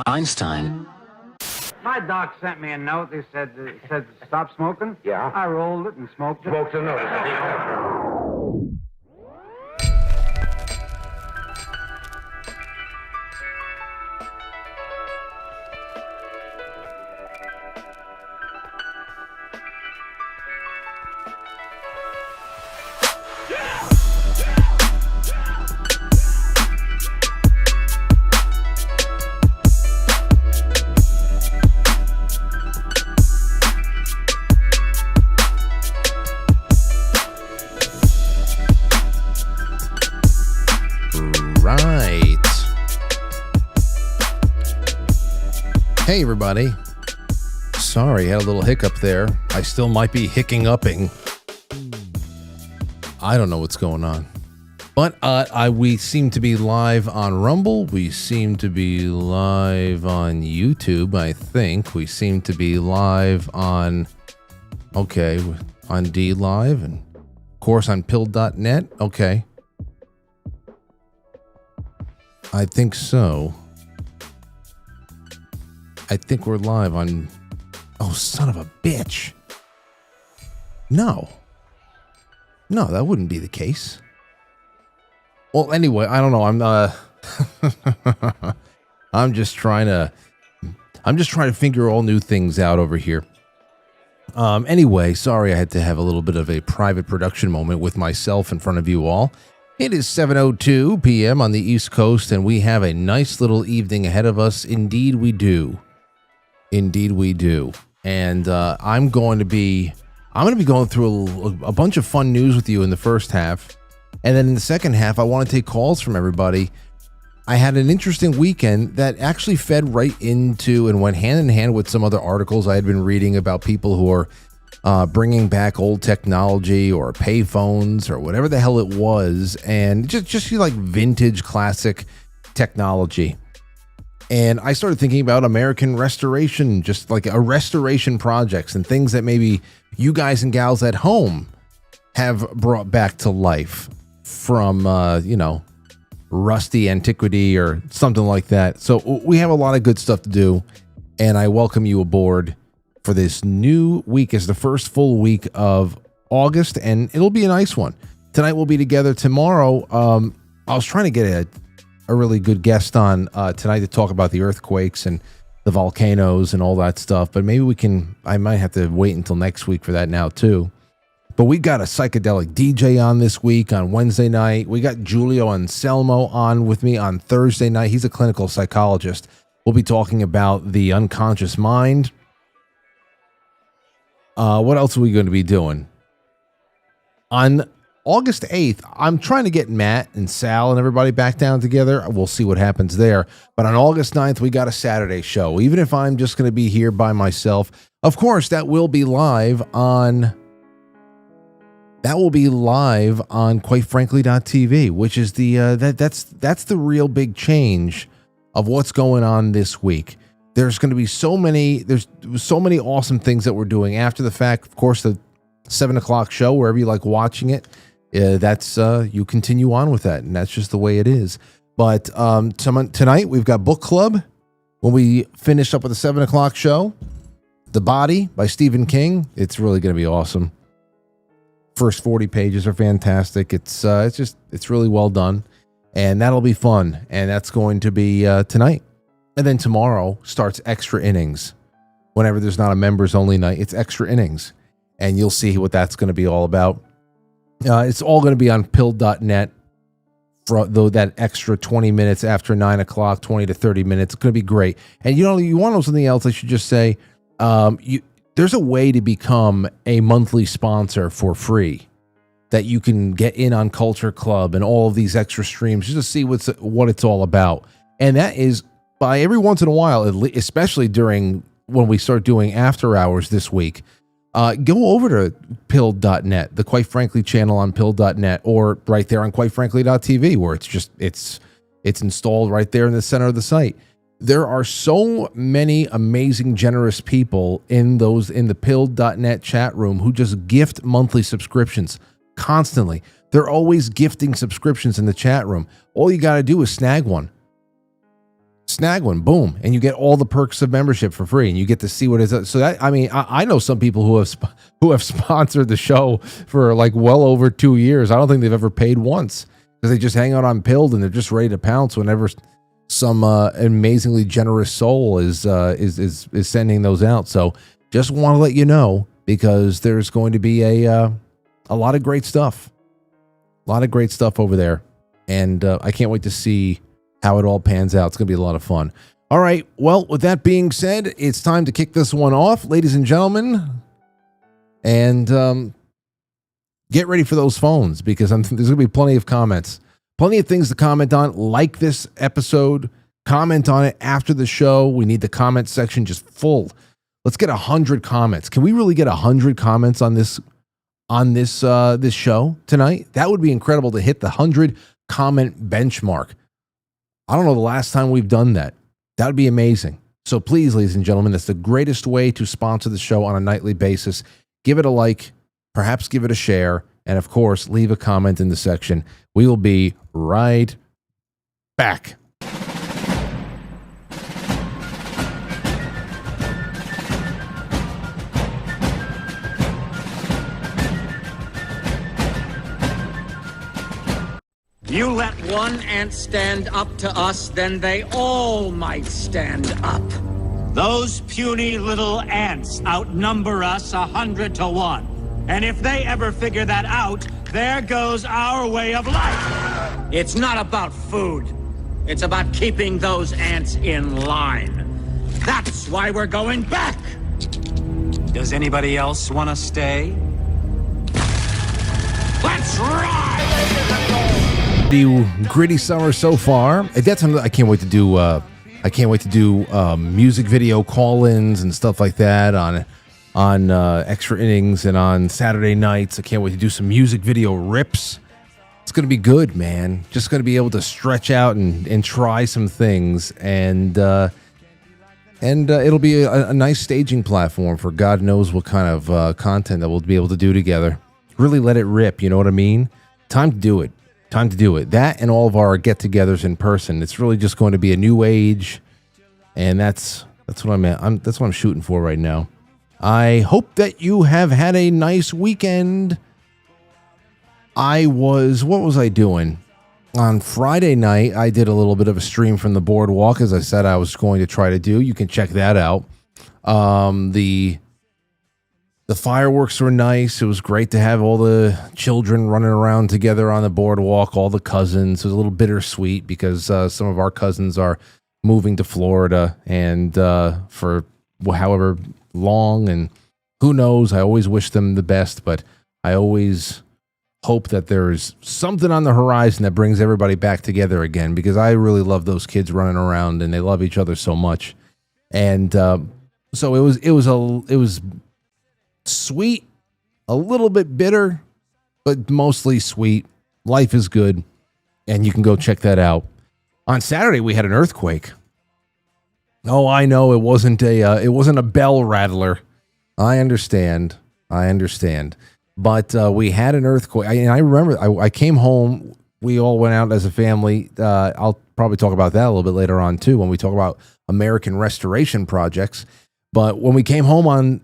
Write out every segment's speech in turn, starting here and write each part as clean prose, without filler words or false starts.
Einstein. My doc sent me a note. He said stop smoking. Yeah. I rolled it and smoked it. Smoked a note. Hey everybody, sorry, had a little hiccup there. I still might be hicking-upping. I don't know what's going on. But we seem to be live on Rumble. We seem to be live on YouTube, I think. We seem to be live on D Live and of course on pill.net. Okay. I think so. I think we're live on... Oh, son of a bitch. No, that wouldn't be the case. Well, anyway, I don't know. I'm just trying to figure all new things out over here. Anyway, sorry I had to have a little bit of a private production moment with myself in front of you all. It is 7:02 p.m. on the East Coast, and we have a nice little evening ahead of us. Indeed, we do. Indeed, we do. And I'm going to be going through a bunch of fun news with you in the first half. And then in the second half, I want to take calls from everybody. I had an interesting weekend that actually fed right into and went hand in hand with some other articles I had been reading about people who are bringing back old technology or payphones or whatever the hell it was. And just like vintage classic technology. And I started thinking about American restoration, just like a restoration projects and things that maybe you guys and gals at home have brought back to life from, rusty antiquity or something like that. So we have a lot of good stuff to do. And I welcome you aboard for this new week. It's the first full week of August, and it'll be a nice one. Tonight we'll be together. Tomorrow, I was trying to get a really good guest on tonight to talk about the earthquakes and the volcanoes and all that stuff. But maybe I might have to wait until next week for that now too. But we got a psychedelic DJ on this week on Wednesday night. We got Giulio Anselmo on with me on Thursday night. He's a clinical psychologist. We'll be talking about the unconscious mind. What else are we going to be doing? On August 8th, I'm trying to get Matt and Sal and everybody back down together. We'll see what happens there. But on August 9th, we got a Saturday show. Even if I'm just going to be here by myself, of course, that will be live on quitefrankly.tv, which is that's the real big change of what's going on this week. There's going to be so many awesome things that we're doing after the fact. Of course, the 7:00 show, wherever you like watching it, that's you continue on with that, and that's just the way it is. But tonight we've got book club. When we finish up with the 7:00 show, The Body by Stephen King. It's really going to be awesome. First 40 pages are fantastic. It's really well done, and that'll be fun. And that's going to be tonight. And then tomorrow starts Extra Innings. Whenever there's not a members only night, it's Extra Innings. And you'll see what that's going to be all about. It's all going to be on pill.net for that extra 20 minutes after 9 o'clock, 20 to 30 minutes. It's going to be great. And you want to know something else? I should just say, there's a way to become a monthly sponsor for free that you can get in on Culture Club and all of these extra streams just to see what it's all about. And that is by every once in a while, especially during when we start doing after hours this week, go over to pill.net, the Quite Frankly channel on pill.net, or right there on quitefrankly.tv, where it's installed right there in the center of the site. There are so many amazing, generous people in the pill.net chat room who just gift monthly subscriptions constantly. They're always gifting subscriptions in the chat room. All you got to do is snag one. snag one, boom, and you get all the perks of membership for free, and you get to see what it is. So that, I mean, I know some people who have sponsored the show for like well over 2 years. I don't think they've ever paid once because they just hang out on Pilled and they're just ready to pounce whenever some amazingly generous soul is sending those out. So just want to let you know, because there's going to be a lot of great stuff, over there, and I can't wait to see how it all pans out. It's going to be a lot of fun. All right. Well, with that being said, it's time to kick this one off, ladies and gentlemen. And get ready for those phones, because there's going to be plenty of comments, plenty of things to comment on. Like this episode, comment on it after the show. We need the comment section just full. Let's get 100 comments. Can we really get 100 comments on this show tonight? That would be incredible to hit the 100 comment benchmark. I don't know the last time we've done that. That would be amazing. So please, ladies and gentlemen, that's the greatest way to sponsor the show on a nightly basis. Give it a like, perhaps give it a share, and of course, leave a comment in the section. We will be right back. You let one ant stand up to us, then they all might stand up. Those puny little ants outnumber us 100 to 1. And if they ever figure that out, there goes our way of life. It's not about food. It's about keeping those ants in line. That's why we're going back. Does anybody else want to stay? Let's ride! The gritty summer so far. That's something I can't wait to do. I can't wait to do music video call-ins and stuff like that on extra innings and on Saturday nights. I can't wait to do some music video rips. It's going to be good, man. Just going to be able to stretch out and try some things, and it'll be a nice staging platform for God knows what kind of content that we'll be able to do together. Really let it rip, you know what I mean? Time to do it. That and all of our get-togethers in person. It's really just going to be a new age, and that's what I'm at. That's what I'm shooting for right now. I hope that you have had a nice weekend. What was I doing? On Friday night, I did a little bit of a stream from the boardwalk, as I said I was going to try to do. You can check that out. The fireworks were nice. It was great to have all the children running around together on the boardwalk, all the cousins. It was a little bittersweet because some of our cousins are moving to Florida, and for however long, and who knows, I always wish them the best, but I always hope that there's something on the horizon that brings everybody back together again, because I really love those kids running around, and they love each other so much. And so it was sweet, a little bit bitter, but mostly sweet. Life is good, and you can go check that out. On Saturday, we had an earthquake. Oh, I know it wasn't a bell rattler. I understand, but we had an earthquake. I remember I came home. We all went out as a family. I'll probably talk about that a little bit later on too when we talk about American restoration projects. But when we came home on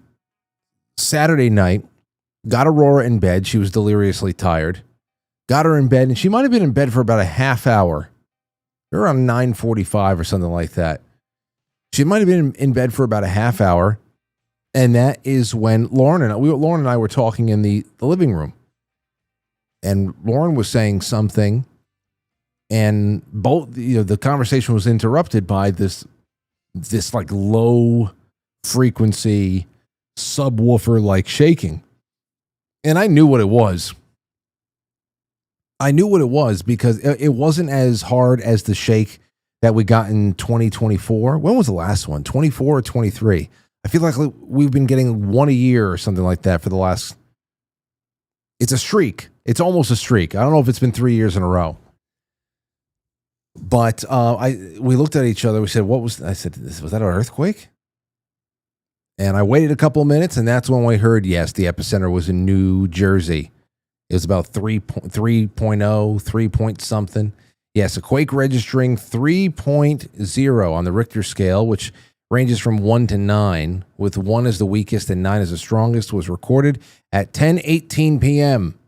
Saturday night, got Aurora in bed. She was deliriously tired. Got her in bed, and she might have been in bed for about a half hour, around 9:45 or something like that. She might have been in bed for about a half hour, and that is when Lauren and I were talking in the living room, and Lauren was saying something, and the conversation was interrupted by this like low frequency subwoofer like shaking. And I knew what it was. Because it wasn't as hard as the shake that we got in 2024. When was the last one? 24 or 23? I feel like we've been getting one a year or something like that for the last. It's a streak. It's almost a streak. I don't know if it's been 3 years in a row. But we looked at each other. We said, I said, was that an earthquake? And I waited a couple of minutes, and that's when we heard, yes, the epicenter was in New Jersey. It was about 3.0, 3 point something. Yes, a quake registering 3.0 on the Richter scale, which ranges from 1 to 9, with 1 as the weakest and 9 as the strongest, was recorded at 10:18 p.m.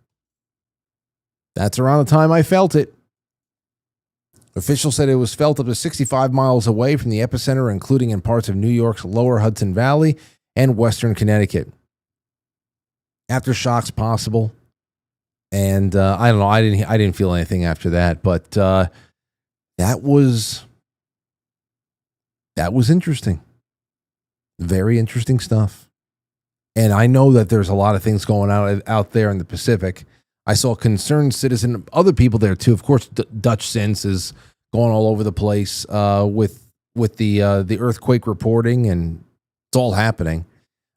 That's around the time I felt it. Officials said it was felt up to 65 miles away from the epicenter, including in parts of New York's lower Hudson Valley and western Connecticut. Aftershocks possible. And I don't know. I didn't feel anything after that, but that was interesting. Very interesting stuff. And I know that there's a lot of things going on out there in the Pacific. I saw Concerned Citizen, other people there too. Of course, Dutch Sense is going all over the place with the earthquake reporting, and it's all happening.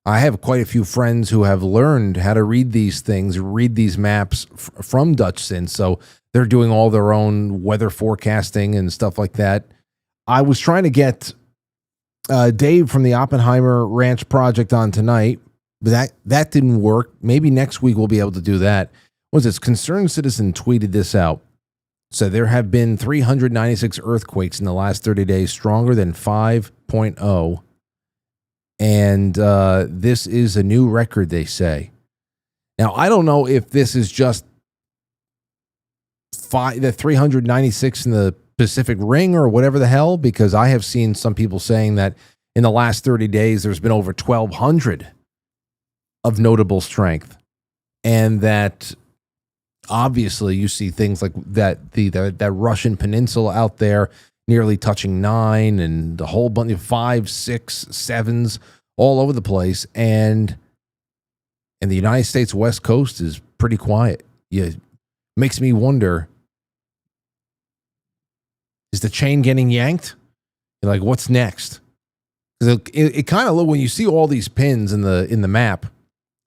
I have quite a few friends who have learned how to read these things, read these maps from Dutch Sense, so they're doing all their own weather forecasting and stuff like that. I was trying to get Dave from the Oppenheimer Ranch Project on tonight, but that didn't work. Maybe next week we'll be able to do that. What was this? Concerned Citizen tweeted this out. So there have been 396 earthquakes in the last 30 days, stronger than 5.0. And this is a new record, they say. Now, I don't know if this is just the 396 in the Pacific Ring or whatever the hell, because I have seen some people saying that in the last 30 days, there's been over 1,200 of notable strength. And that obviously you see things like that Russian peninsula out there nearly touching 9 and a whole bunch of 5, 6, 7s all over the place. And the United States West Coast is pretty quiet. It makes me wonder, is the chain getting yanked? Like, what's next? It kind of look, when you see all these pins in the map,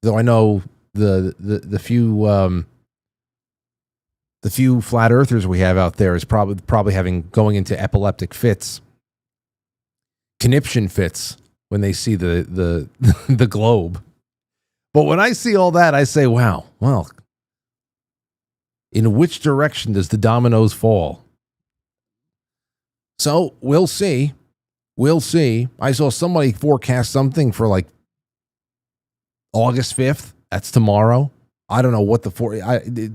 though I know the few flat earthers we have out there is probably going into epileptic fits, conniption fits when they see the the globe. But when I see all that, I say, wow, well, in which direction does the dominoes fall? So we'll see. We'll see. I saw somebody forecast something for like August 5th. That's tomorrow. I don't know what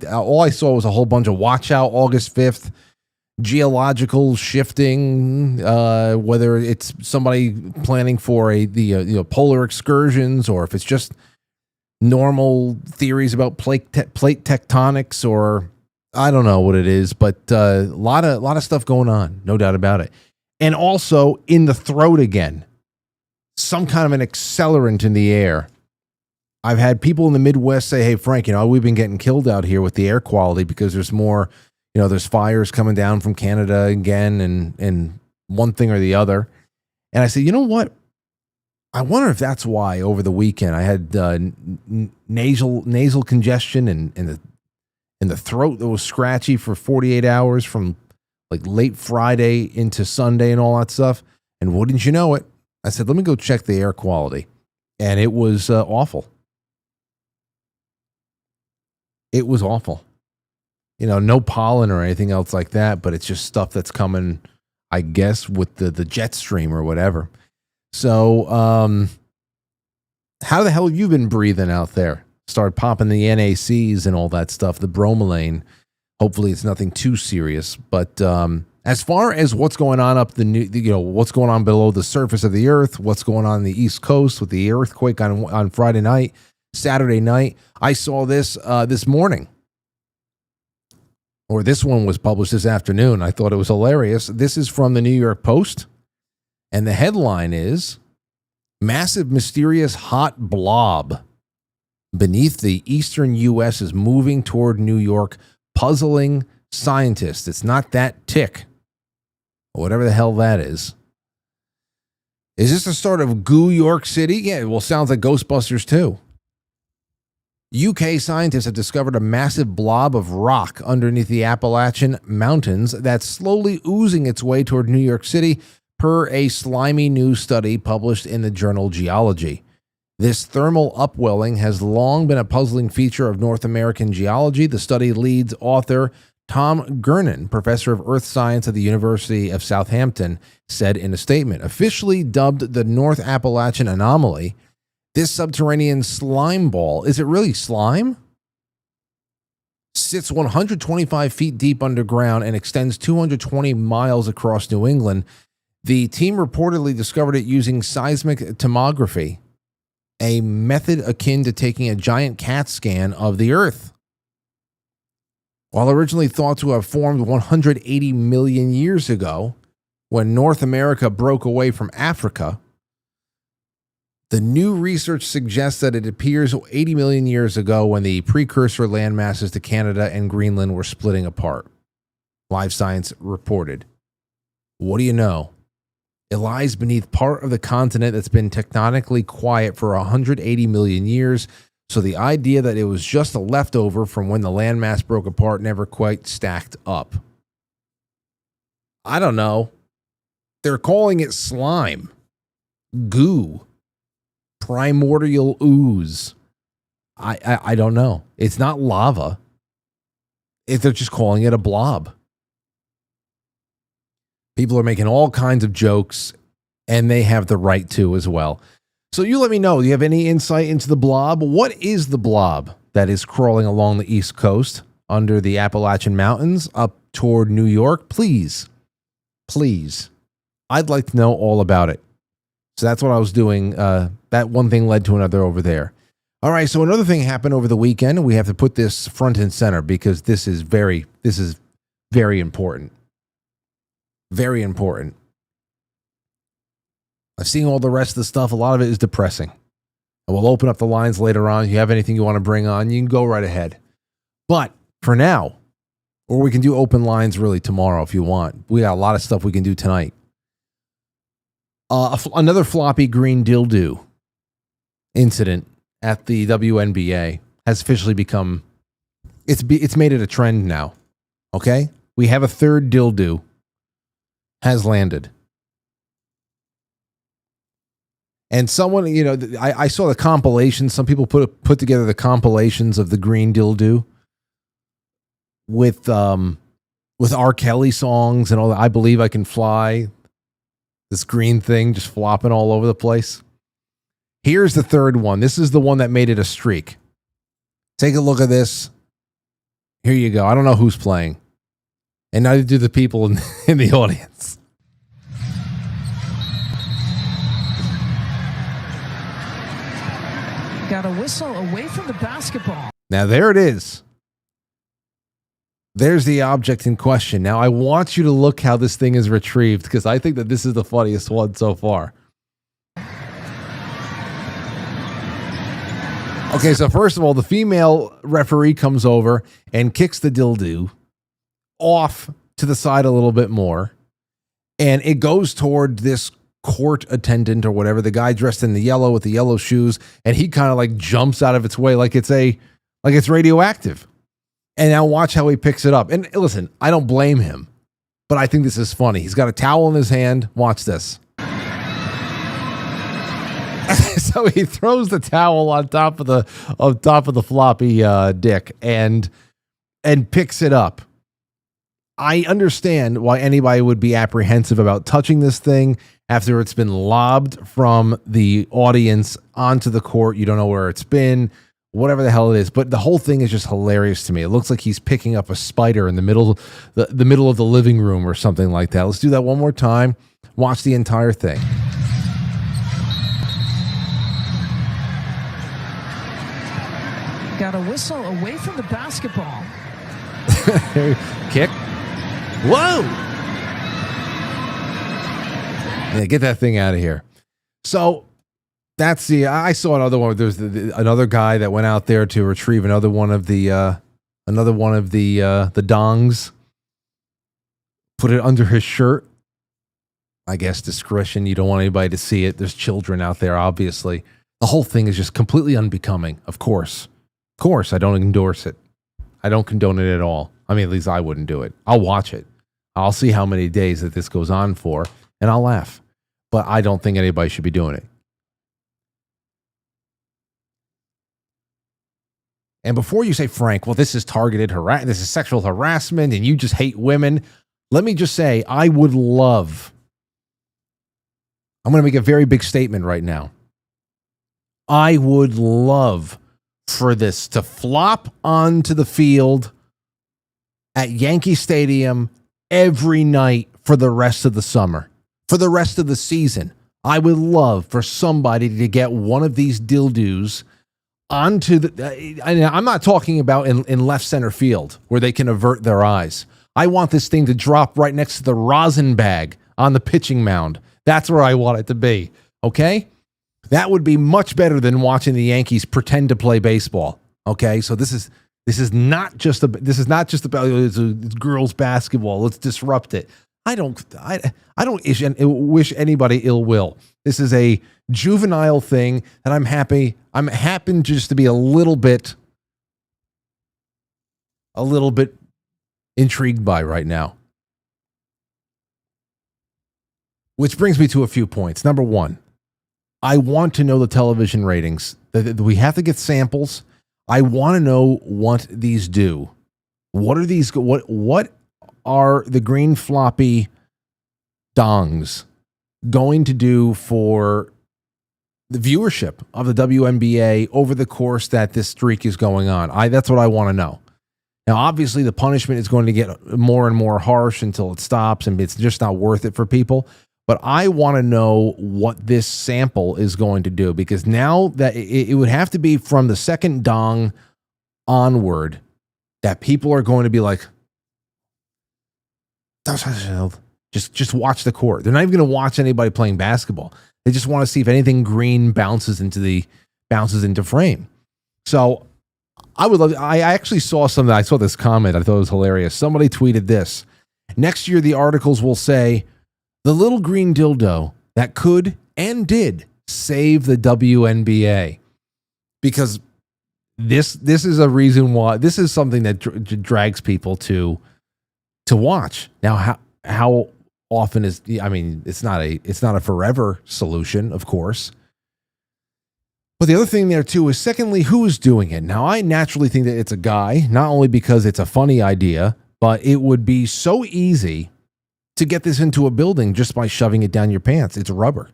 all I saw was a whole bunch of watch out August 5th, geological shifting, whether it's somebody planning for the polar excursions, or if it's just normal theories about plate tectonics, or I don't know what it is, but a lot of stuff going on, no doubt about it. And also in the throat again, some kind of an accelerant in the air. I've had people in the Midwest say, hey, Frank, we've been getting killed out here with the air quality because there's more, there's fires coming down from Canada again and one thing or the other. And I said, you know what? I wonder if that's why over the weekend I had nasal congestion and the throat that was scratchy for 48 hours from like late Friday into Sunday and all that stuff. And wouldn't you know it, I said, let me go check the air quality. And it was awful. It was awful. No pollen or anything else like that, but it's just stuff that's coming, I guess, with the jet stream or whatever. So, how the hell have you been breathing out there? Start popping the NACs and all that stuff, the bromelain. Hopefully it's nothing too serious. But as far as what's going on what's going on below the surface of the earth, what's going on the East Coast with the earthquake on Friday night, Saturday night, I saw this this morning. Or this one was published this afternoon. I thought it was hilarious. This is from the New York Post. And the headline is, Massive Mysterious Hot Blob beneath the eastern U.S. is moving toward New York, puzzling scientists. It's not that tick, or whatever the hell that is. Is this the start of Goo York City? Yeah, well, sounds like Ghostbusters too. UK scientists have discovered a massive blob of rock underneath the Appalachian Mountains that's slowly oozing its way toward New York City, per a slimy new study published in the journal Geology. This thermal upwelling has long been a puzzling feature of North American geology. The study leads author Tom Gernon, professor of earth science at the University of Southampton, said in a statement, officially dubbed the North Appalachian Anomaly, this subterranean slime ball, is it really slime? Sits 125 feet deep underground and extends 220 miles across New England. The team reportedly discovered it using seismic tomography, a method akin to taking a giant CAT scan of the Earth. While originally thought to have formed 180 million years ago, when North America broke away from Africa, the new research suggests that it appears 80 million years ago when the precursor landmasses to Canada and Greenland were splitting apart. Live Science reported. What do you know? It lies beneath part of the continent that's been tectonically quiet for 180 million years, so the idea that it was just a leftover from when the landmass broke apart never quite stacked up. I don't know. They're calling it slime, goo, primordial ooze. I don't know. It's not lava. If they're just calling it a blob. People are making all kinds of jokes, and they have the right to as well. So you let me know. Do you have any insight into the blob? What is the blob that is crawling along the East Coast under the Appalachian Mountains up toward New York? Please. I'd like to know all about it. So that's what I was doing. That one thing led to another over there. All right, so another thing happened over the weekend, and we have to put this front and center because this is very important. Very important. I've seen all the rest of the stuff. A lot of it is depressing. And we'll open up the lines later on. If you have anything you want to bring on, you can go right ahead. But for now, or we can do open lines really tomorrow if you want. We got a lot of stuff we can do tonight. Another floppy green dildo incident at the WNBA has officially become, it's made it a trend now. Okay? We have a third dildo has landed. And someone, I saw the compilation. Some people put together the compilations of the green dildo with R. Kelly songs and all that. I Believe I Can Fly. This green thing just flopping all over the place. Here's the third one. This is the one that made it a streak. Take a look at this. Here you go. I don't know who's playing. And neither do the people in the audience. Got a whistle away from the basketball. Now there it is. There's the object in question. Now I want you to look how this thing is retrieved because I think that this is the funniest one so far. Okay, so first of all, the female referee comes over and kicks the dildo off to the side a little bit more, and it goes toward this court attendant or whatever, the guy dressed in the yellow with the yellow shoes, and he kind of like jumps out of its way like it's radioactive. And now watch how he picks it up. And listen, I don't blame him, but I think this is funny. He's got a towel in his hand. Watch this. So he throws the towel on top of the floppy dick and picks it up. I understand why anybody would be apprehensive about touching this thing after it's been lobbed from the audience onto the court. You don't know where it's been, whatever the hell it is. But the whole thing is just hilarious to me. It looks like he's picking up a spider in the middle of the living room or something like that. Let's do that one more time. Watch the entire thing. Got a whistle away from the basketball. Kick. Whoa! Yeah, get that thing out of here. So that's I saw another one. There's another guy that went out there to retrieve another one of the dongs. Put it under his shirt. I guess discretion. You don't want anybody to see it. There's children out there, obviously. The whole thing is just completely unbecoming. Of course, I don't endorse it. I don't condone it at all. I mean, at least I wouldn't do it. I'll watch it. I'll see how many days that this goes on for, and I'll laugh. But I don't think anybody should be doing it. And before you say, Frank, well, this is targeted this is sexual harassment and you just hate women, let me just say, I'm going to make a very big statement right now. I would love for this to flop onto the field at Yankee Stadium every night for the rest of the summer, for the rest of the season. I would love for somebody to get one of these dildos onto the, I'm not talking about in left center field where they can avert their eyes. I want this thing to drop right next to the rosin bag on the pitching mound. That's where I want it to be. Okay? That would be much better than watching the Yankees pretend to play baseball. Okay? So this is not just about it's girls basketball. Let's disrupt it. I don't wish anybody ill will. This is a juvenile thing that I'm happen just to be a little bit intrigued by right now. Which brings me to a few points. Number one, I want to know the television ratings. We have to get samples. I want to know what these do. What are these? What are the green floppy dongs going to do for the viewership of the WNBA over the course that this streak is going on? That's what I want to know. Now, obviously, the punishment is going to get more and more harsh until it stops, and it's just not worth it for people. But I want to know what this sample is going to do, because now that it would have to be from the second dong onward that people are going to be like, just watch the court. They're not even going to watch anybody playing basketball. They just want to see if anything green bounces into frame. So I would love. I actually saw something. I saw this comment. I thought it was hilarious. Somebody tweeted this. Next year, the articles will say the little green dildo that could and did save the WNBA, because this is a reason why. This is something that drags people to watch. Now, how often is, I mean, it's not a forever solution, of course. But the other thing there too is, secondly, who is doing it? Now, I naturally think that it's a guy, not only because it's a funny idea, but it would be so easy to get this into a building just by shoving it down your pants. It's rubber.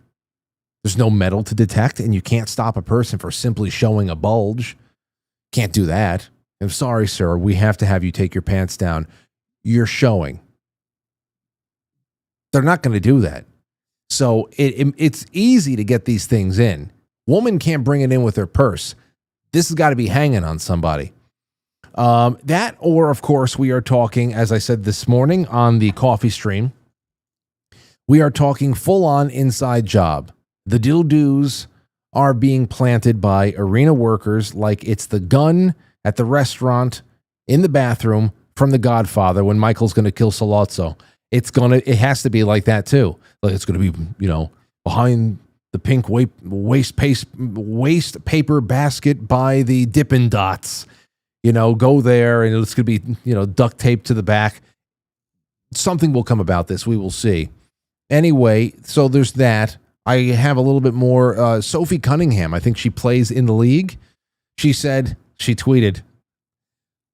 There's no metal to detect, and you can't stop a person for simply showing a bulge. Can't do that. I'm sorry, sir. We have to have you take your pants down. You're showing. They're not going to do that. So it's easy to get these things in. Woman can't bring it in with her purse. This has got to be hanging on somebody. That, or of course, we are talking, as I said this morning on the coffee stream, we are talking full-on inside job. The dildos are being planted by arena workers like it's the gun at the restaurant in the bathroom from The Godfather when Michael's going to kill Sollozzo. It has to be like that too. Like it's going to be, behind the pink waste paper basket by the Dippin' Dots. Go there and it's going to be, duct taped to the back. Something will come about this. We will see. Anyway, so there's that. I have a little bit more. Sophie Cunningham, I think she plays in the league. She tweeted,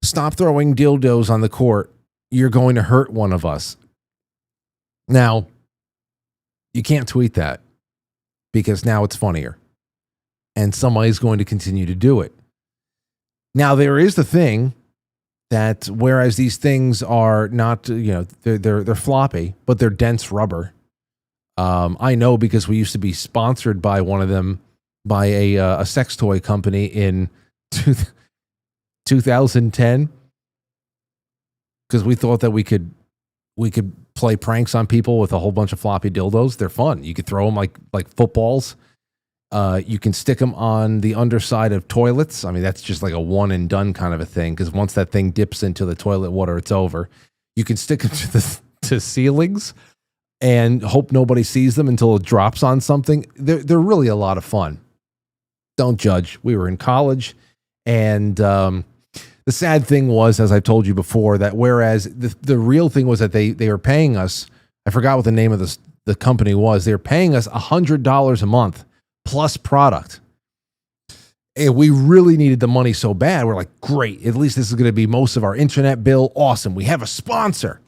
"Stop throwing dildos on the court. You're going to hurt one of us." Now, you can't tweet that because now it's funnier and somebody's going to continue to do it. Now, there is the thing that whereas these things are not, they're floppy, but they're dense rubber. I know because we used to be sponsored by one of them, by a sex toy company in 2010, because we thought that we could play pranks on people with a whole bunch of floppy dildos. They're fun. You could throw them like footballs. You can stick them on the underside of toilets. I mean, that's just like a one and done kind of a thing, because once that thing dips into the toilet water, it's over. You can stick them to ceilings and hope nobody sees them until it drops on something. They're really a lot of fun. Don't judge. We were in college, and the sad thing was, as I've told you before, that whereas the real thing was that they were paying us, I forgot what the name of the company was. They were paying us $100 a month plus product. And we really needed the money so bad. We're like, great. At least this is going to be most of our internet bill. Awesome. We have a sponsor.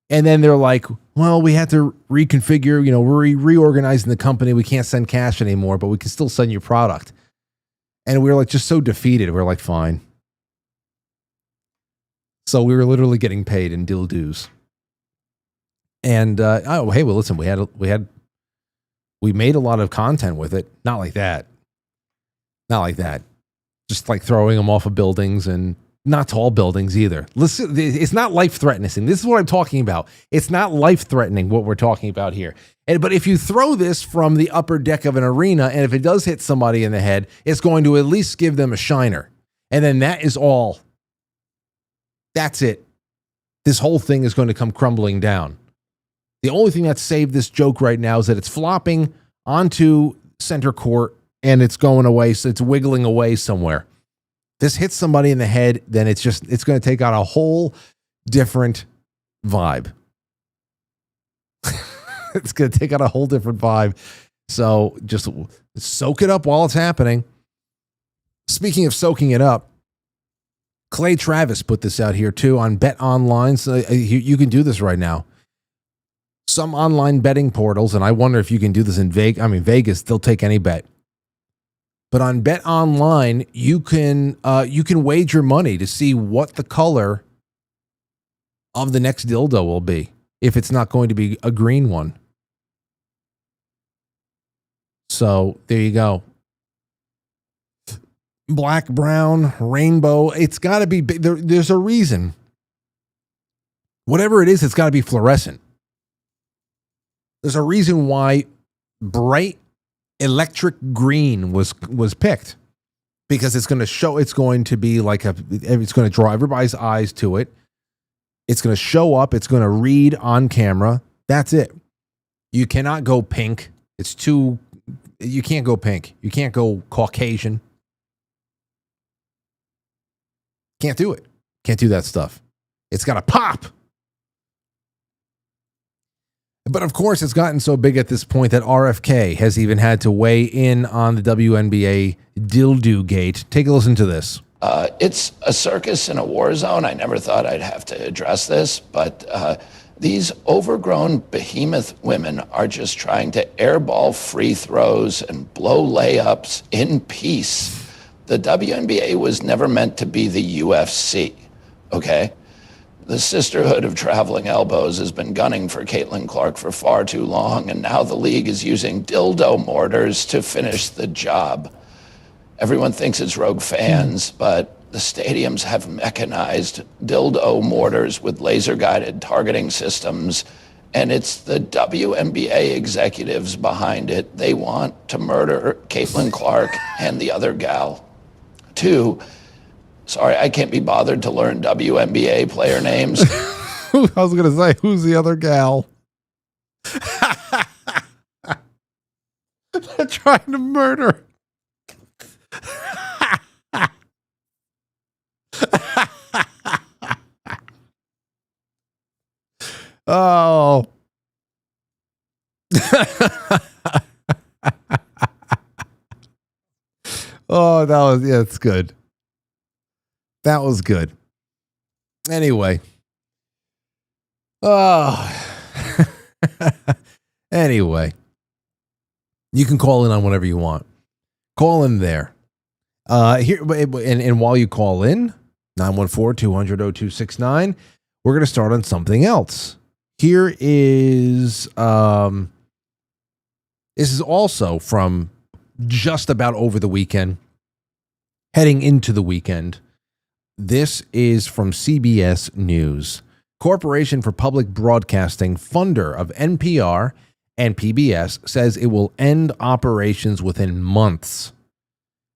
And then they're like, well, we had to reconfigure, we're reorganizing the company. We can't send cash anymore, but we can still send you product. And we were like, just so defeated. We're like, fine. So we were literally getting paid in dildos. And, hey, well, listen, we made a lot of content with it. Not like that. Just like throwing them off of buildings, and not tall buildings either. Listen, it's not life-threatening. This is what I'm talking about. It's not life-threatening what we're talking about here. But if you throw this from the upper deck of an arena, and if it does hit somebody in the head, it's going to at least give them a shiner. And then that is all. That's it. This whole thing is going to come crumbling down. The only thing that saved this joke right now is that it's flopping onto center court and it's going away. So it's wiggling away somewhere. This hits somebody in the head, then it's going to take on a whole different vibe. It's going to take on a whole different vibe. So just soak it up while it's happening. Speaking of soaking it up, Clay Travis put this out here too on Bet Online. So you can do this right now. Some online betting portals, and I wonder if you can do this in Vegas, they'll take any bet. But on Bet Online, you can wager money to see what the color of the next dildo will be, if it's not going to be a green one. So there you go. Black, brown, rainbow. It's got to be. There's a reason. Whatever it is, it's got to be fluorescent. There's a reason why bright electric green was picked, because it's going to show. It's going to be like it's going to draw everybody's eyes to it. It's going to show up. It's going to read on camera. That's it. You cannot go pink. You can't go pink. You can't go Caucasian. Can't do it. Can't do that stuff. It's got to pop. But of course, it's gotten so big at this point that RFK has even had to weigh in on the WNBA dildo gate. Take a listen to this. It's a circus and a war zone. I never thought I'd have to address this, but these overgrown behemoth women are just trying to airball free throws and blow layups in peace. The WNBA was never meant to be the UFC, okay? The Sisterhood of Traveling Elbows has been gunning for Caitlin Clark for far too long, and now the league is using dildo mortars to finish the job. Everyone thinks it's rogue fans, but the stadiums have mechanized dildo mortars with laser-guided targeting systems, and it's the WNBA executives behind it. They want to murder Caitlin Clark and the other gal. 2, sorry, I can't be bothered to learn WNBA player names. I was going to say, who's the other gal? They're trying to murder. Oh. Oh, it's good. That was good. Anyway. Oh. Anyway. You can call in on whatever you want. Call in there. Here, and while you call in, 914-200-0269, we're going to start on something else. Here is, this is also from just about over the weekend, heading into the weekend. This is from CBS News. Corporation for Public Broadcasting, funder of NPR and PBS, says it will end operations within months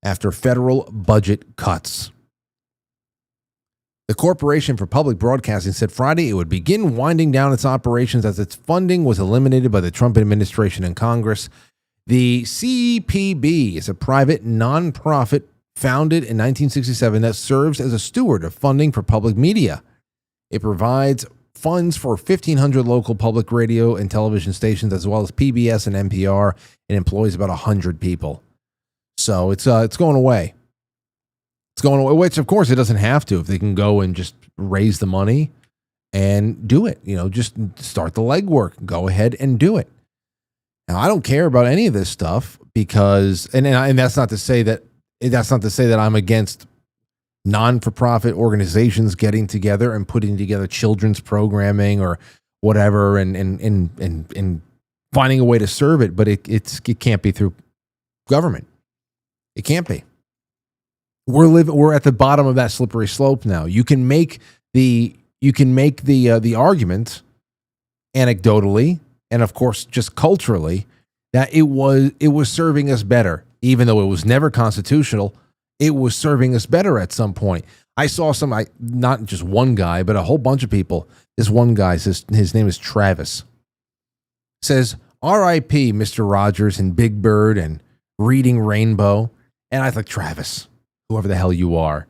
after federal budget cuts. The Corporation for Public Broadcasting said Friday it would begin winding down its operations as its funding was eliminated by the Trump administration and Congress. The CPB is a private nonprofit founded in 1967 that serves as a steward of funding for public media. It provides funds for 1,500 local public radio and television stations, as well as PBS and NPR, and employs about 100 people. So it's going away. It's going away, which of course it doesn't have to if they can go and just raise the money and do it. Just start the legwork. Go ahead and do it. Now, I don't care about any of this stuff because, and that's not to say that I'm against non-for-profit organizations getting together and putting together children's programming or whatever, and finding a way to serve it. But it can't be through government. It can't be. We're at the bottom of that slippery slope now. You can make the argument anecdotally and of course just culturally that it was serving us better, even though it was never constitutional. It was serving us better at some point. I saw not just one guy, but a whole bunch of people. This one guy says, his name is Travis, says, R.I.P. Mr. Rogers and Big Bird and Reading Rainbow. And I thought, Travis, whoever the hell you are.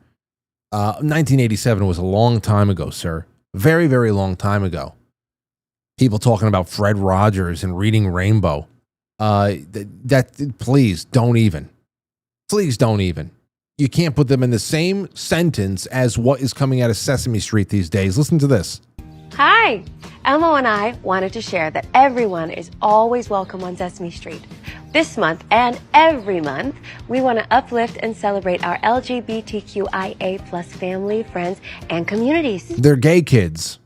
1987 was a long time ago, sir. Very, very long time ago. People talking about Fred Rogers and Reading Rainbow. Please don't even. Please don't even. You can't put them in the same sentence as what is coming out of Sesame Street these days. Listen to this. Hi. Elmo and I wanted to share that everyone is always welcome on Sesame Street. This month and every month, we want to uplift and celebrate our LGBTQIA plus family, friends, and communities. They're gay kids.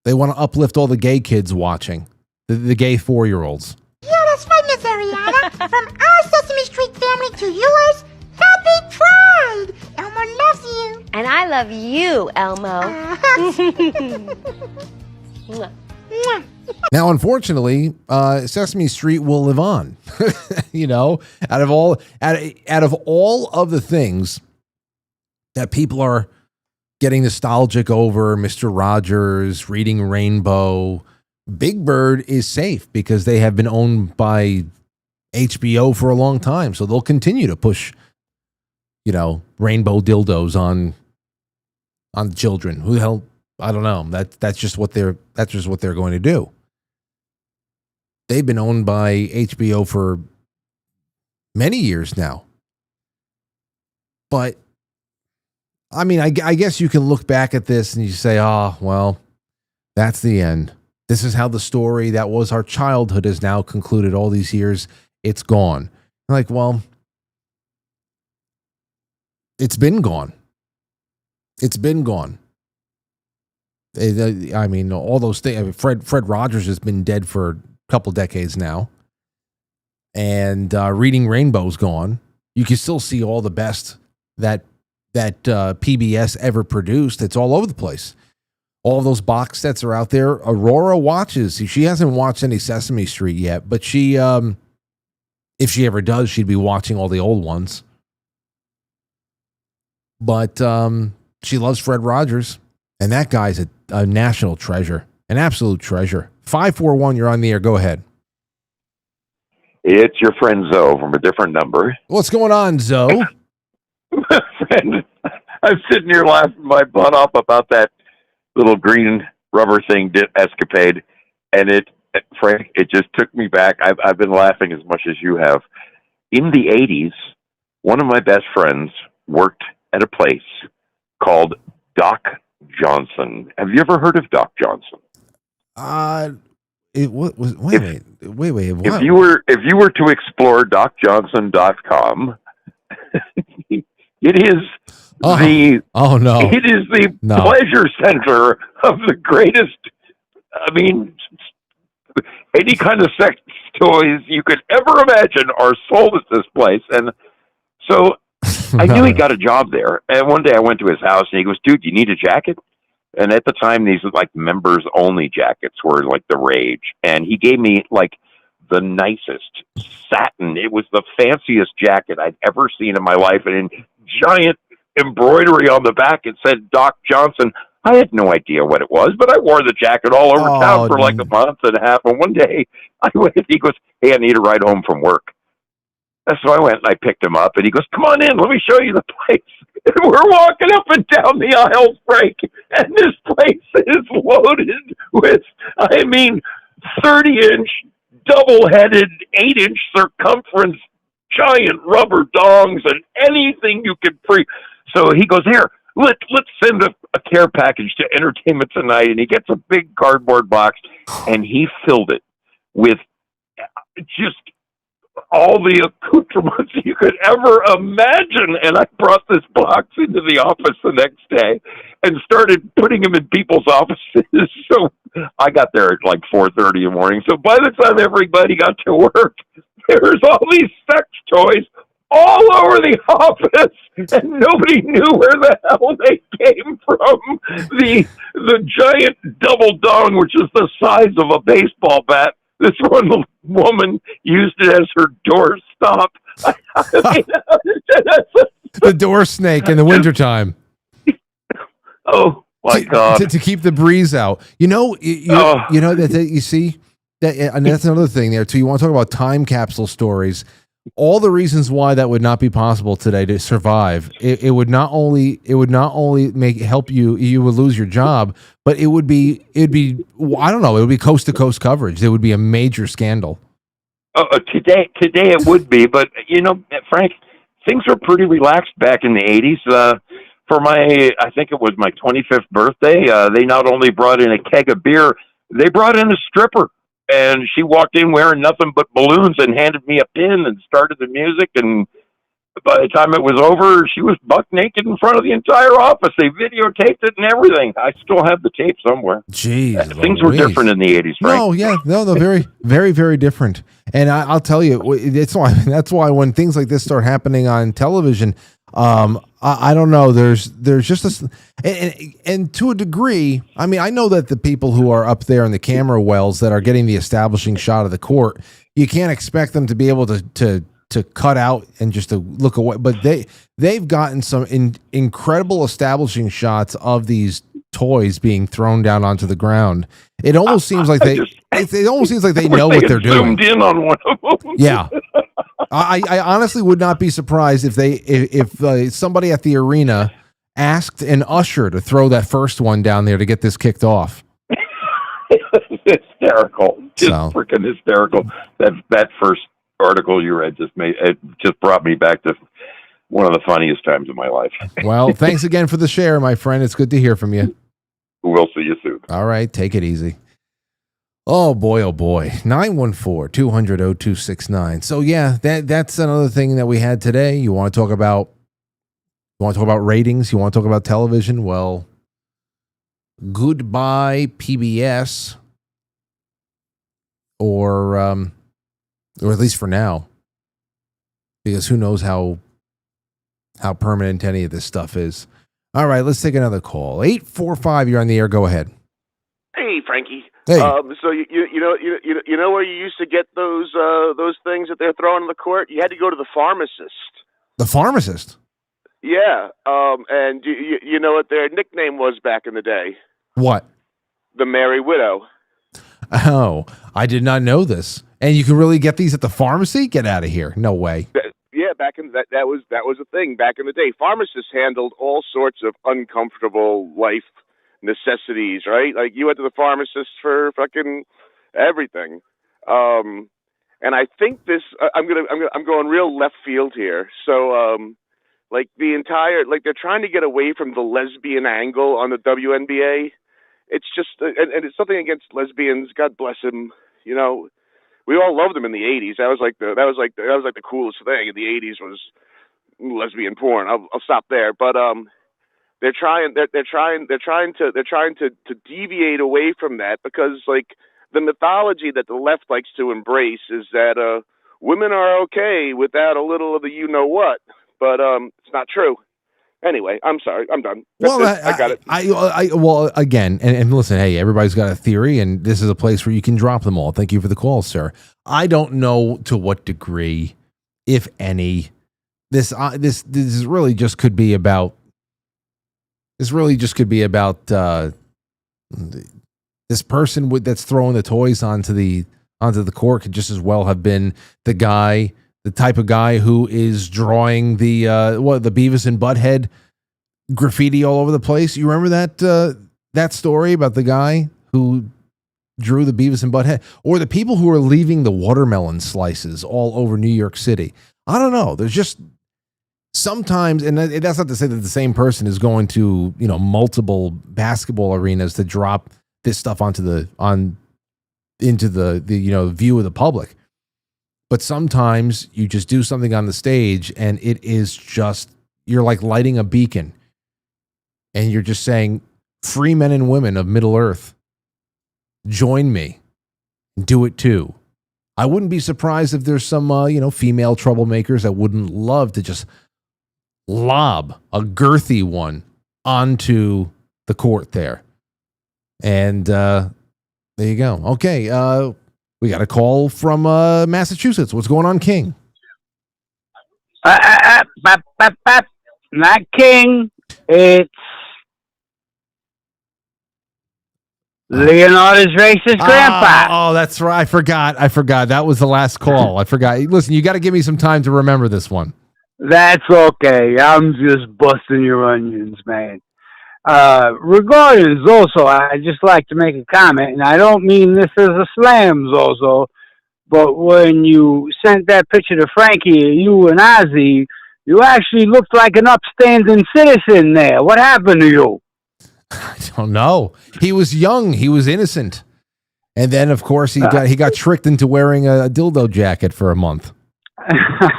They want to uplift all the gay kids watching, the gay 4-year-olds. Yeah, that's right, Miss Ariana. From our Sesame Street family to yours, happy Pride! Elmo loves you. And I love you, Elmo. Now, unfortunately, Sesame Street will live on. Out of all of the things that people are getting nostalgic over, Mr. Rogers, Reading Rainbow, Big Bird is safe because they have been owned by HBO for a long time, so they'll continue to push, rainbow dildos on children. Who the hell? I don't know. That's just what they're going to do. They've been owned by HBO for many years now. But I mean, I guess you can look back at this and you say, "Oh, well, that's the end. This is how the story that was our childhood is now concluded. All these years, it's gone." Like, well, it's been gone. It's been gone. I mean, all those things. I mean, Fred Rogers has been dead for a couple decades now, and Reading Rainbow's gone. You can still see all the best that PBS ever produced. It's all over the place. All of those box sets are out there. Aurora watches. She hasn't watched any Sesame Street yet, but she, if she ever does, she'd be watching all the old ones. But she loves Fred Rogers, and that guy's a national treasure, an absolute treasure. 541, you're on the air. Go ahead. It's your friend Zoe from a different number. What's going on, Zoe? Friend, I'm sitting here laughing my butt off about that little green rubber thing escapade, and Frank, it just took me back. I've been laughing as much as you have. In the 80s, one of my best friends worked at a place called Doc Johnson. Have you ever heard of Doc Johnson? Wait. What? If you were to explore docjohnson.com, it is the pleasure center of the greatest. I mean, any kind of sex toys you could ever imagine are sold at this place, and so I knew he got a job there. And one day I went to his house, and he goes, "Dude, you need a jacket?" And at the time, these like members only jackets were like the rage, and he gave me like the nicest satin. It was the fanciest jacket I'd ever seen in my life, and in giant embroidery on the back, it said Doc Johnson. I had no idea what it was, but I wore the jacket all over town for like a month and a half. And one day I went, he goes, "Hey, I need a ride home from work." And so I went and I picked him up, and he goes, "Come on in, let me show you the place." And we're walking up and down the aisle, Frank, and this place is loaded with, 30-inch, double-headed, 8-inch circumference giant rubber dongs and anything you could So he goes, here, let's send a care package to Entertainment Tonight. And he gets a big cardboard box, and he filled it with just all the accoutrements you could ever imagine. And I brought this box into the office the next day and started putting them in people's offices. So I got there at like 4:30 in the morning. So by the time everybody got to work, there's all these sex toys all over the office, and nobody knew where the hell they came from. The giant double dong, which is the size of a baseball bat, this one woman used it as her door stop. The door snake in the wintertime. Oh my God! To keep the breeze out. You know that you see that, and that's another thing there too. You want to talk about time capsule stories? All the reasons why that would not be possible today to survive. It would not only help you. You would lose your job, but it'd be I don't know. It would be coast to coast coverage. It would be a major scandal. Today it would be, but Frank, things were pretty relaxed back in the 80s. For I think it was my 25th birthday, they not only brought in a keg of beer, they brought in a stripper. And she walked in wearing nothing but balloons and handed me a pin and started the music. And by the time it was over, she was buck naked in front of the entire office. They videotaped it and everything. I still have the tape somewhere. Jeez, things were different in the 80s, Frank. No, very, very, very different. And I'll tell you, that's why when things like this start happening on television, I don't know. There's just and to a degree. I mean, I know that the people who are up there in the camera wells that are getting the establishing shot of the court, you can't expect them to be able to cut out and just to look away. But they've gotten some incredible establishing shots of these toys being thrown down onto the ground. It almost seems like they know what they're doing. Zoomed in on one of them. Yeah. I honestly would not be surprised if somebody at the arena asked an usher to throw that first one down there to get this kicked off. Hysterical, freaking hysterical. That first article you read just brought me back to one of the funniest times of my life. Well, thanks again for the share, my friend. It's good to hear from you. We'll see you soon. All right, take it easy. Oh boy, 914-200-0269. So yeah, that's another thing that we had today. You want to talk about ratings? You want to talk about television? Well, goodbye PBS, or at least for now, because who knows how permanent any of this stuff is. All right, let's take another call. 845, you're on the air. Go ahead. Hey, Frankie. Hey. So you know where you used to get those things that they're throwing in the court? You had to go to the pharmacist. The pharmacist? Yeah. And you know what their nickname was back in the day? What? The Merry Widow. Oh, I did not know this. And you can really get these at the pharmacy? Get out of here. No way. Yeah, back in that was a thing back in the day. Pharmacists handled all sorts of uncomfortable life necessities, right? Like you went to the pharmacist for fucking everything. And I think this I'm going real left field here. So like the entire they're trying to get away from the lesbian angle on the WNBA. It's just and it's something against lesbians. God bless him. You know, we all loved them in the 80s. That was like the coolest thing in the 80s was lesbian porn. I'll stop there. But they're trying to deviate away from that because like the mythology that the left likes to embrace is that women are okay without a little of the you know what, but it's not true. Anyway, I'm sorry, I'm done. Well, I got it. Well, again, and listen, hey, everybody's got a theory, and this is a place where you can drop them all. Thank you for the call, sir. I don't know to what degree, if any, this really just could be about. This really just could be about this person that's throwing the toys onto the court could just as well have been the type of guy who is drawing the Beavis and Butthead graffiti all over the place. You remember that story about the guy who drew the Beavis and Butthead, or the people who are leaving the watermelon slices all over New York City? I don't know. There's just sometimes, and that's not to say that the same person is going to, multiple basketball arenas to drop this stuff into the view of the public. But sometimes you just do something on the stage and it is just, you're like lighting a beacon and you're just saying, free men and women of Middle Earth, join me, do it too. I wouldn't be surprised if there's some, female troublemakers that wouldn't love to just lob a girthy one onto the court there. And there you go. Okay, we got a call from Massachusetts. What's going on, King? Not King. It's Leonardo's racist grandpa. Oh, that's right. I forgot. That was the last call. I forgot. Listen, you got to give me some time to remember this one. That's okay. I'm just busting your onions, man. Regarding Zoso, I just like to make a comment, and I don't mean this as a slam, Zoso, but when you sent that picture to Frankie, you and Ozzy, you actually looked like an upstanding citizen there. What happened to you? I don't know. He was young. He was innocent. And then, of course, he got tricked into wearing a dildo jacket for a month.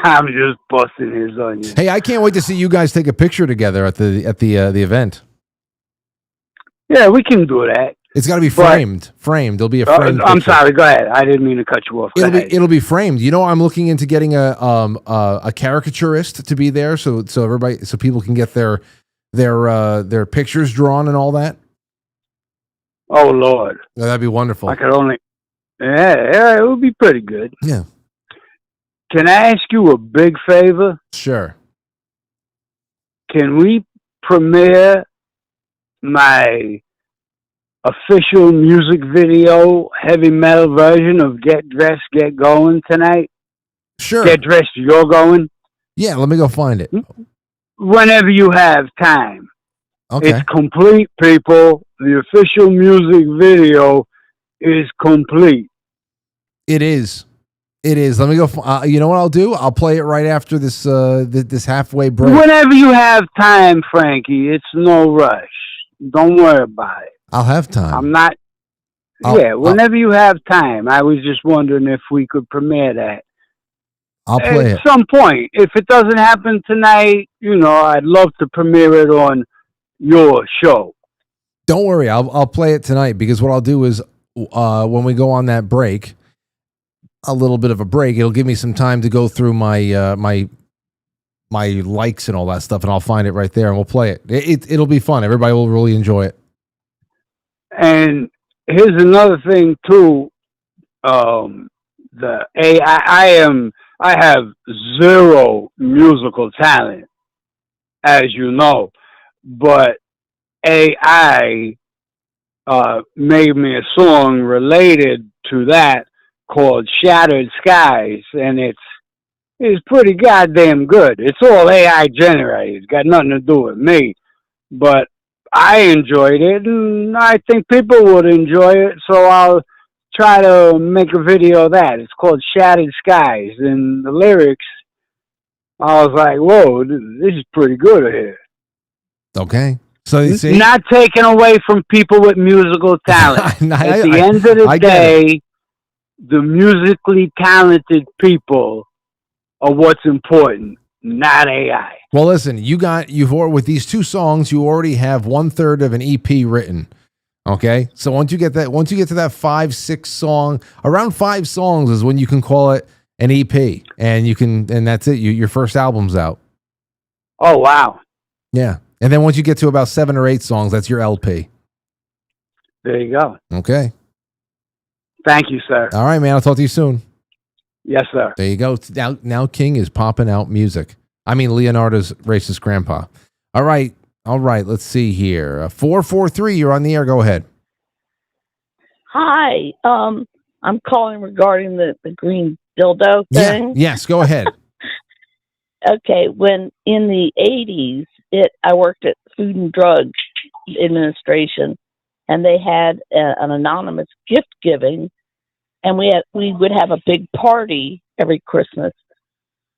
I'm just busting his onions. Hey, I can't wait to see you guys take a picture together at the event. Yeah, we can do that. It's got to be framed. Framed. There'll be a framed. I'm sorry. Go ahead. I didn't mean to cut you off. It'll be framed. I'm looking into getting a caricaturist to be there, so people can get their pictures drawn and all that. Oh Lord, that'd be wonderful. I could only. Yeah, it would be pretty good. Yeah. Can I ask you a big favor? Sure. Can we premiere my official music video, heavy metal version of Get Dressed, Get Going tonight? Sure. Get Dressed, You're Going? Yeah, let me go find it. Whenever you have time. Okay. It's complete, people. The official music video is complete. It is. Let me go. You know what I'll do? I'll play it right after this this halfway break. Whenever you have time, Frankie, it's no rush. Don't worry about it. I'll have time. I'm not. Whenever you have time. I was just wondering if we could premiere that. I'll play it at some point. If it doesn't happen tonight, I'd love to premiere it on your show. Don't worry. I'll play it tonight because what I'll do is when we go on that break, a little bit of a break, it'll give me some time to go through my my likes and all that stuff, and I'll find it right there, and we'll play it. It'll be fun. Everybody will really enjoy it. And here's another thing too. The AI. I have zero musical talent, as you know, but AI made me a song related to that called Shattered Skies, and it's pretty goddamn good. It's all AI generated. It's got nothing to do with me, but I enjoyed it, and I think people would enjoy it, so I'll try to make a video of that. It's called Shattered Skies, and the lyrics, I was like, whoa, this is pretty good here. Okay. So you see? Not taken away from people with musical talent. At the end of the day, the musically talented people are what's important, not AI. Well, listen, with these two songs, you already have 1/3 of an EP written. Okay, so once you get to that 5-6 song, around 5 songs is when you can call it an EP, and that's it. Your first album's out. Oh wow! Yeah, and then once you get to about 7 or 8 songs, that's your LP. There you go. Okay. Thank you, sir. All right, man. I'll talk to you soon. Yes, sir. There you go. Now King is popping out music. I mean, Leonardo's racist grandpa. All right. Let's see here. 443, you're on the air. Go ahead. Hi. I'm calling regarding the green dildo thing. Yeah. Yes, go ahead. Okay. When in the 80s, I worked at Food and Drug Administration, and they had an anonymous gift giving, and we would have a big party every Christmas.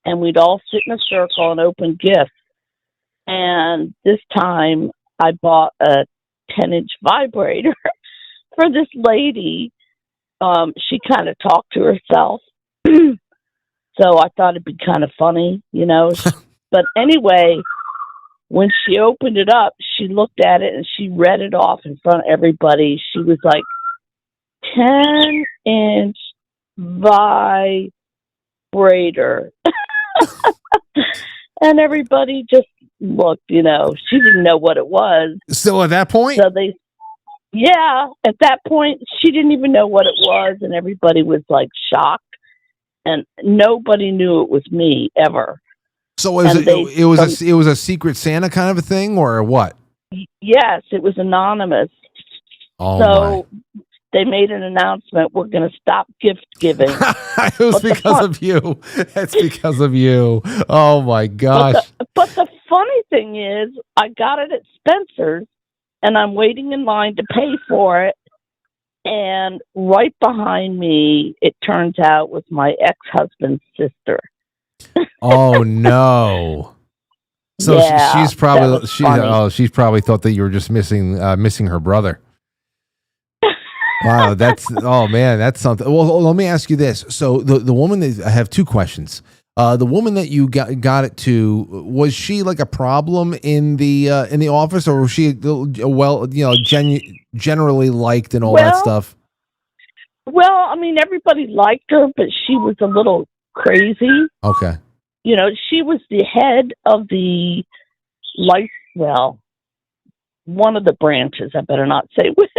and we'd all sit in a circle and open gifts. And this time I bought a 10-inch vibrator for this lady. She kind of talked to herself. So I thought it'd be kind of funny, you know. But anyway, when she opened it up, she looked at it and she read it off in front of everybody. She was like, 10-inch vibrator. And everybody just looked, you know. She didn't know what it was. So at that point? So at that point, she didn't even know what it was, and everybody was like shocked. And nobody knew it was me ever. So it was a Secret Santa kind of a thing, or what? Yes, it was anonymous. Oh, they made an announcement: we're going to stop gift giving. It was because of you. That's because of you. Oh my gosh! But the funny thing is, I got it at Spencer's, and I'm waiting in line to pay for it. And right behind me, it turns out, was my ex-husband's sister. Oh no! So yeah, she's probably she's probably thought that you were just missing her brother. Wow, that's that's something. Well, let me ask you this. So the woman that I have two questions. The woman that you got it to, was she like a problem in the office, or was she generally liked and all that stuff? Well, I mean, everybody liked her, but she was a little crazy. Okay. You know, she was the head of the one of the branches. I better not say which.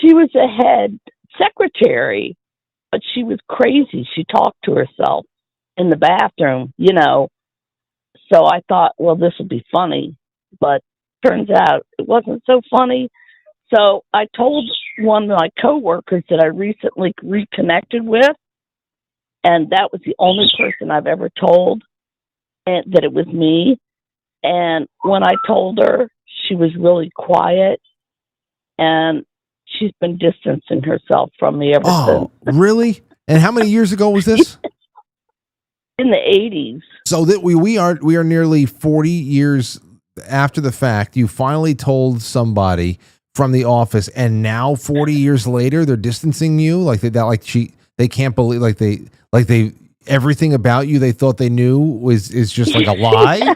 She was the head secretary, but she was crazy. She talked to herself in the bathroom, you know. So I thought, well, this will be funny, but turns out it wasn't so funny. So I told one of my coworkers that I recently reconnected with, and that was the only person I've ever told that it was me. And when I told her, she was really quiet, and she's been distancing herself from me ever since. Really? And how many years ago was this? In the 80s. So that we are nearly 40 years after the fact. You finally told somebody from the office, and now 40 years later, they're distancing you. They can't believe they everything about you they thought they knew is just like a lie.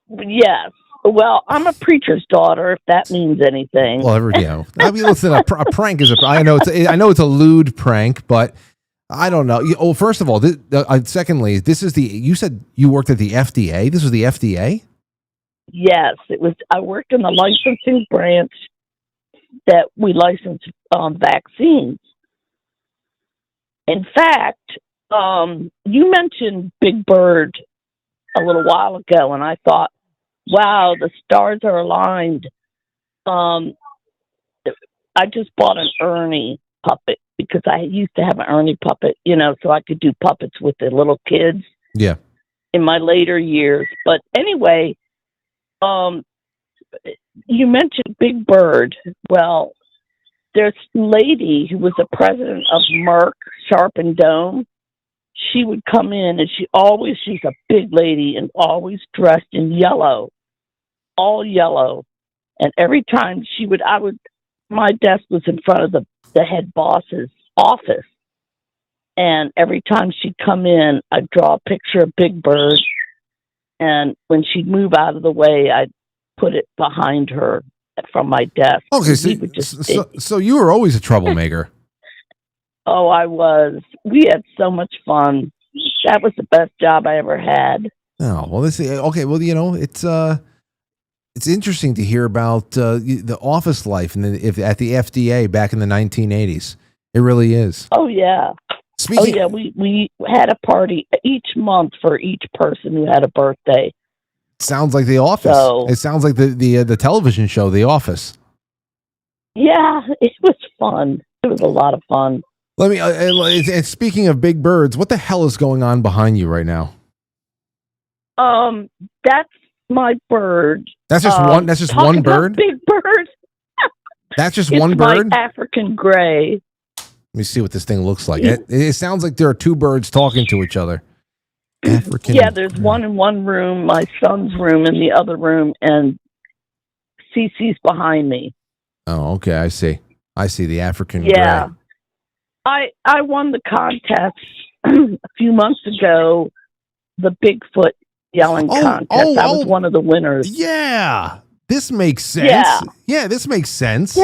Yes. Well, I'm a preacher's daughter, if that means anything. Well, I mean, listen, a prank is I know it's a lewd prank, but I don't know. Oh, first of all, secondly, this is you said you worked at the FDA. This was the FDA? Yes, it was. I worked in the licensing branch that we licensed vaccines. In fact, you mentioned Big Bird a little while ago, and I thought, wow, the stars are aligned. I just bought an Ernie puppet because I used to have an Ernie puppet, you know, so I could do puppets with the little kids. Yeah. In my later years. But anyway, you mentioned Big Bird. Well, there's a lady who was the president of Merck, Sharp and Dome. She would come in, and she's a big lady and always dressed in yellow, all yellow. And every time my desk was in front of the head boss's office. And every time she'd come in, I'd draw a picture of Big Bird. And when she'd move out of the way, I'd put it behind her from my desk. Okay, so you were always a troublemaker. Oh, I was. We had so much fun. That was the best job I ever had. Oh, well, okay. Well, you know, it's interesting to hear about the office life at the FDA back in the 1980s. It really is. Oh yeah. We had a party each month for each person who had a birthday. Sounds like The Office. It sounds like the television show, The Office. Yeah, it was fun. It was a lot of fun. Let me. Speaking of big birds, what the hell is going on behind you right now? That's my bird. That's just one. That's just one bird. Big bird. That's just one bird. My African gray. Let me see what this thing looks like. It sounds like there are two birds talking to each other. African. Yeah, there's one in one room, my son's room in the other room, and Cece's behind me. Oh, okay. I see the African Yeah. gray. I won the contest a few months ago, the Bigfoot yelling contest. I was one of the winners. Yeah. This makes sense. Yeah, this makes sense.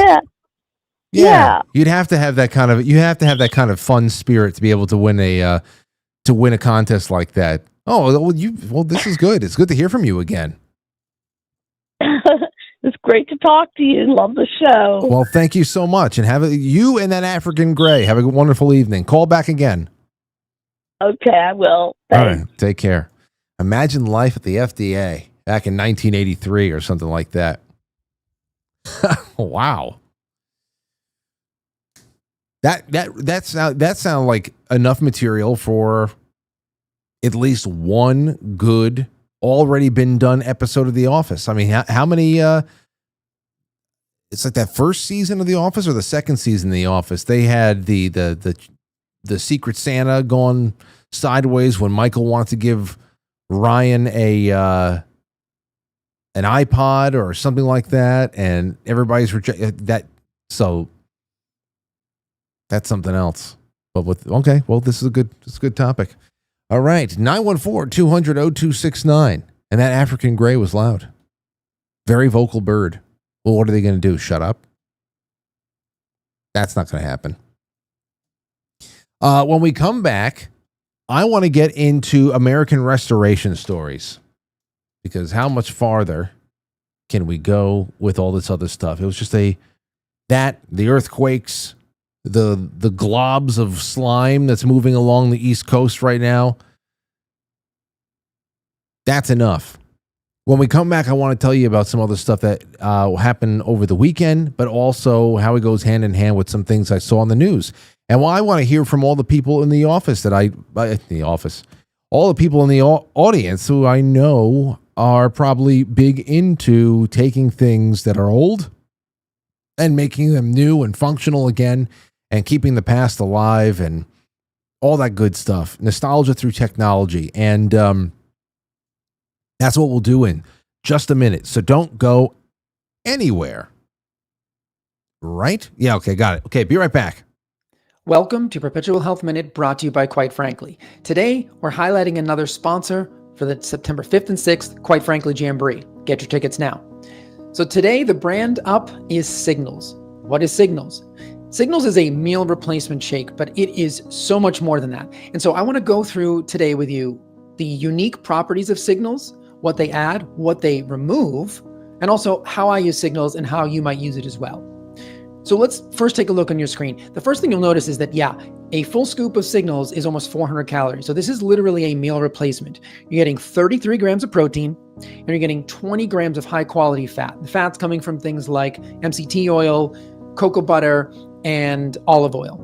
Yeah. You'd have to have that kind of fun spirit to be able to win a contest like that. Oh, well, this is good. It's good to hear from you again. It's great to talk to you. Love the show. Well, thank you so much, and you and that African gray have a wonderful evening. Call back again. Okay, I will. Thanks. All right, take care. Imagine life at the FDA back in 1983 or something like that. Wow. That sound like enough material for at least one good, already been done episode of The Office. I mean, how many? It's like that first season of The Office or the second season of The Office. They had the Secret Santa gone sideways when Michael wanted to give Ryan an iPod or something like that, and everybody's rejected that. So that's something else. But this is a good topic. All right, 914-200-0269. And that African gray was loud. Very vocal bird. Well, what are they going to do? Shut up? That's not going to happen. When we come back, I want to get into American restoration stories. Because how much farther can we go with all this other stuff? It was just the earthquakes, the globs of slime that's moving along the East Coast right now. That's enough. When we come back, I want to tell you about some other stuff that happened over the weekend, but also how it goes hand in hand with some things I saw on the news. And I want to hear from all the people in the office all the people in the audience who I know are probably big into taking things that are old and making them new and functional again and keeping the past alive and all that good stuff. Nostalgia through technology. And that's what we'll do in just a minute. So don't go anywhere. Right? Yeah, okay, got it. Okay, be right back. Welcome to Perpetual Health Minute, brought to you by Quite Frankly. Today, we're highlighting another sponsor for the September 5th and 6th Quite Frankly Jamboree. Get your tickets now. So today, the brand up is Signals. What is Signals? Signals is a meal replacement shake, but it is so much more than that. And so I want to go through today with you the unique properties of Signals, what they add, what they remove, and also how I use Signals and how you might use it as well. So let's first take a look on your screen. The first thing you'll notice is that, a full scoop of Signals is almost 400 calories. So this is literally a meal replacement. You're getting 33 grams of protein, and you're getting 20 grams of high quality fat. The fat's coming from things like MCT oil, cocoa butter, and olive oil.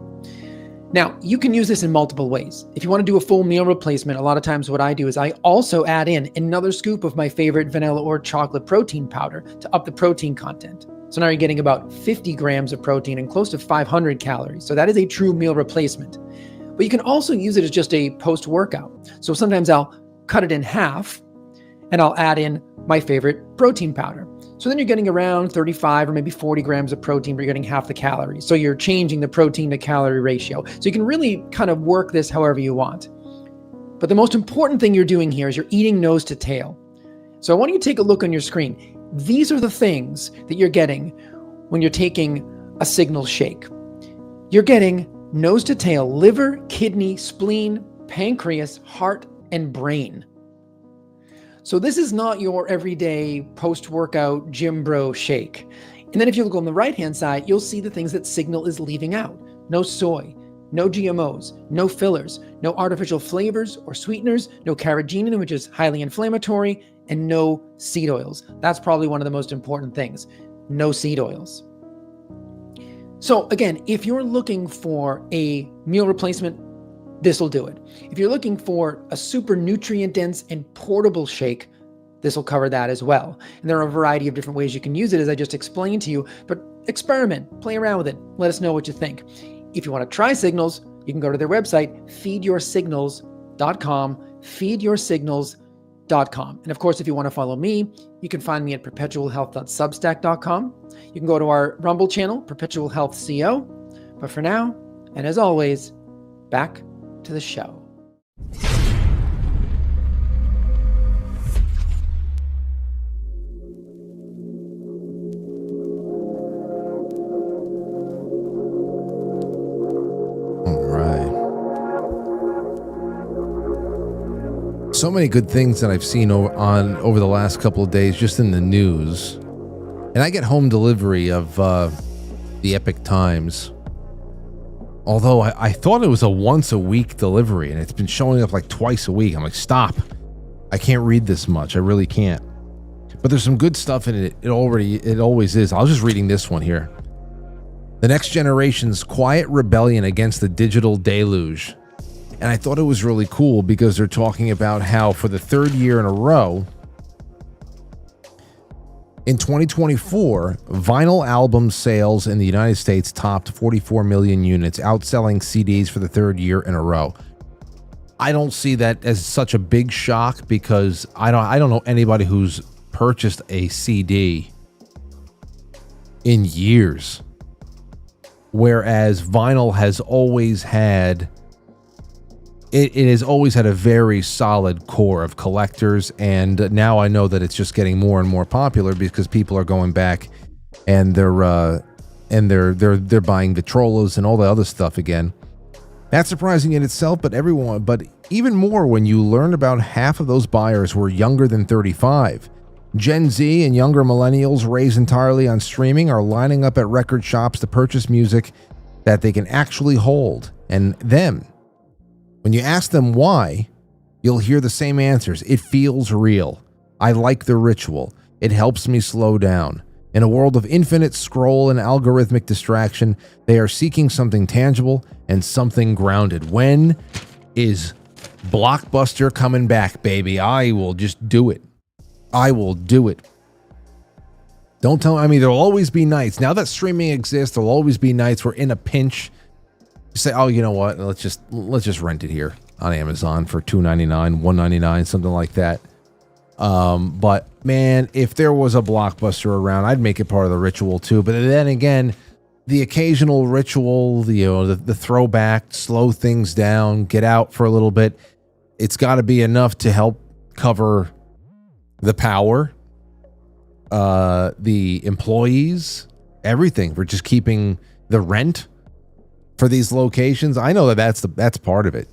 Now, you can use this in multiple ways. If you want to do a full meal replacement, a lot of times what I do is I also add in another scoop of my favorite vanilla or chocolate protein powder to up the protein content. So now you're getting about 50 grams of protein and close to 500 calories. So that is a true meal replacement. But you can also use it as just a post-workout. So sometimes I'll cut it in half and I'll add in my favorite protein powder. So then you're getting around 35 or maybe 40 grams of protein, but you're getting half the calories. So you're changing the protein to calorie ratio. So you can really kind of work this however you want. But the most important thing you're doing here is you're eating nose to tail. So I want you to take a look on your screen. These are the things that you're getting when you're taking a Signals shake. You're getting nose to tail, liver, kidney, spleen, pancreas, heart, and brain. So this is not your everyday post-workout gym bro shake. And then if you look on the right-hand side, you'll see the things that Signal is leaving out. No soy, no GMOs, no fillers, no artificial flavors or sweeteners, no carrageenan, which is highly inflammatory, and no seed oils. That's probably one of the most important things. No seed oils. So again, if you're looking for a meal replacement, this will do it. If you're looking for a super nutrient dense and portable shake, this will cover that as well. And there are a variety of different ways you can use it, as I just explained to you, but experiment, play around with it. Let us know what you think. If you want to try Signals, you can go to their website, feedyoursignals.com, feedyoursignals.com. And of course, if you want to follow me, you can find me at perpetualhealth.substack.com. You can go to our Rumble channel, Perpetual Health CO. But for now, and as always, back to the show. So many good things that I've seen over the last couple of days, just in the news. And I get home delivery of the Epic Times. Although I thought it was a once a week delivery, and it's been showing up like twice a week. I'm like, stop. I can't read this much. I really can't. But there's some good stuff in it. It always is. I was just reading this one here. The next generation's quiet rebellion against the digital deluge. And I thought it was really cool because they're talking about how for the third year in a row, in 2024, vinyl album sales in the United States topped 44 million units, outselling CDs for the third year in a row. I don't see that as such a big shock because I don't know anybody who's purchased a CD in years. Whereas vinyl has always had it has always had a very solid core of collectors, and now I know that it's just getting more and more popular because people are going back and they're buying Vitrolas and all the other stuff again. That's surprising in itself, but even more when you learn about half of those buyers were younger than 35. Gen Z and younger millennials raised entirely on streaming are lining up at record shops to purchase music that they can actually hold. And them, when you ask them why, you'll hear the same answers. It feels real. I like the ritual. It helps me slow down. In a world of infinite scroll and algorithmic distraction, they are seeking something tangible and something grounded. When is Blockbuster coming back, baby? I will just do it. I will do it. Don't tell me. I mean, there'll always be nights. Now that streaming exists, there'll always be nights we're in a pinch. You say, oh, you know what? Let's just rent it here on Amazon for $2.99, $1.99, something like that. But man, if there was a Blockbuster around, I'd make it part of the ritual too. But then again, the occasional ritual, the throwback, slow things down, get out for a little bit. It's got to be enough to help cover the power, the employees, everything for just keeping the rent for these locations. I know that's part of it.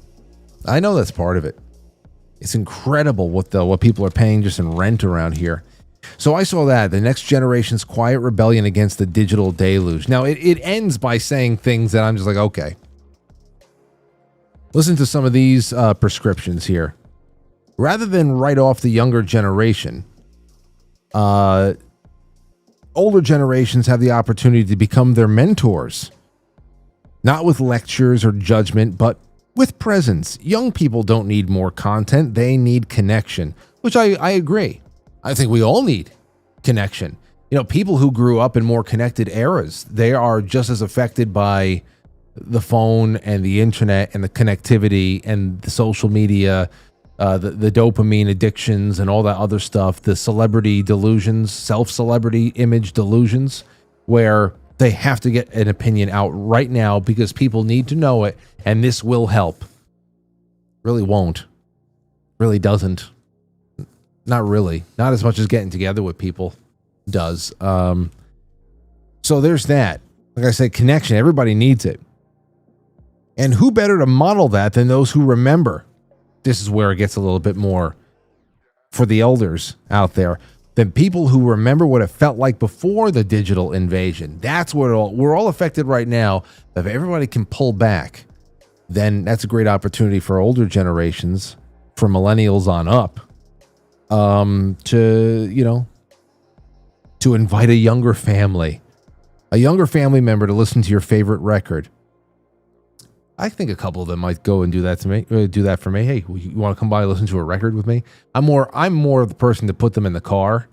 I know that's part of it. It's incredible what people are paying just in rent around here. So I saw that, the next generation's quiet rebellion against the digital deluge. Now it ends by saying things that I'm just like, okay. Listen to some of these prescriptions here. Rather than write off the younger generation, older generations have the opportunity to become their mentors. Not with lectures or judgment, but with presence. Young people don't need more content. They need connection, which I agree. I think we all need connection. People who grew up in more connected eras, they are just as affected by the phone and the internet and the connectivity and the social media, the dopamine addictions and all that other stuff, the celebrity delusions, self-celebrity image delusions, where they have to get an opinion out right now because people need to know it, and this will help. Really won't. Really doesn't. Not really. Not as much as getting together with people does. So there's that. Like I said, connection. Everybody needs it. And who better to model that than those who remember? This is where it gets a little bit more for the elders out there. Than people who remember what it felt like before the digital invasion. That's what we're all affected right now. If everybody can pull back, then that's a great opportunity for older generations, for millennials on up, to invite a younger family member to listen to your favorite record. I think a couple of them might go and do that for me. Hey, you want to come by and listen to a record with me? I'm more of the person to put them in the car,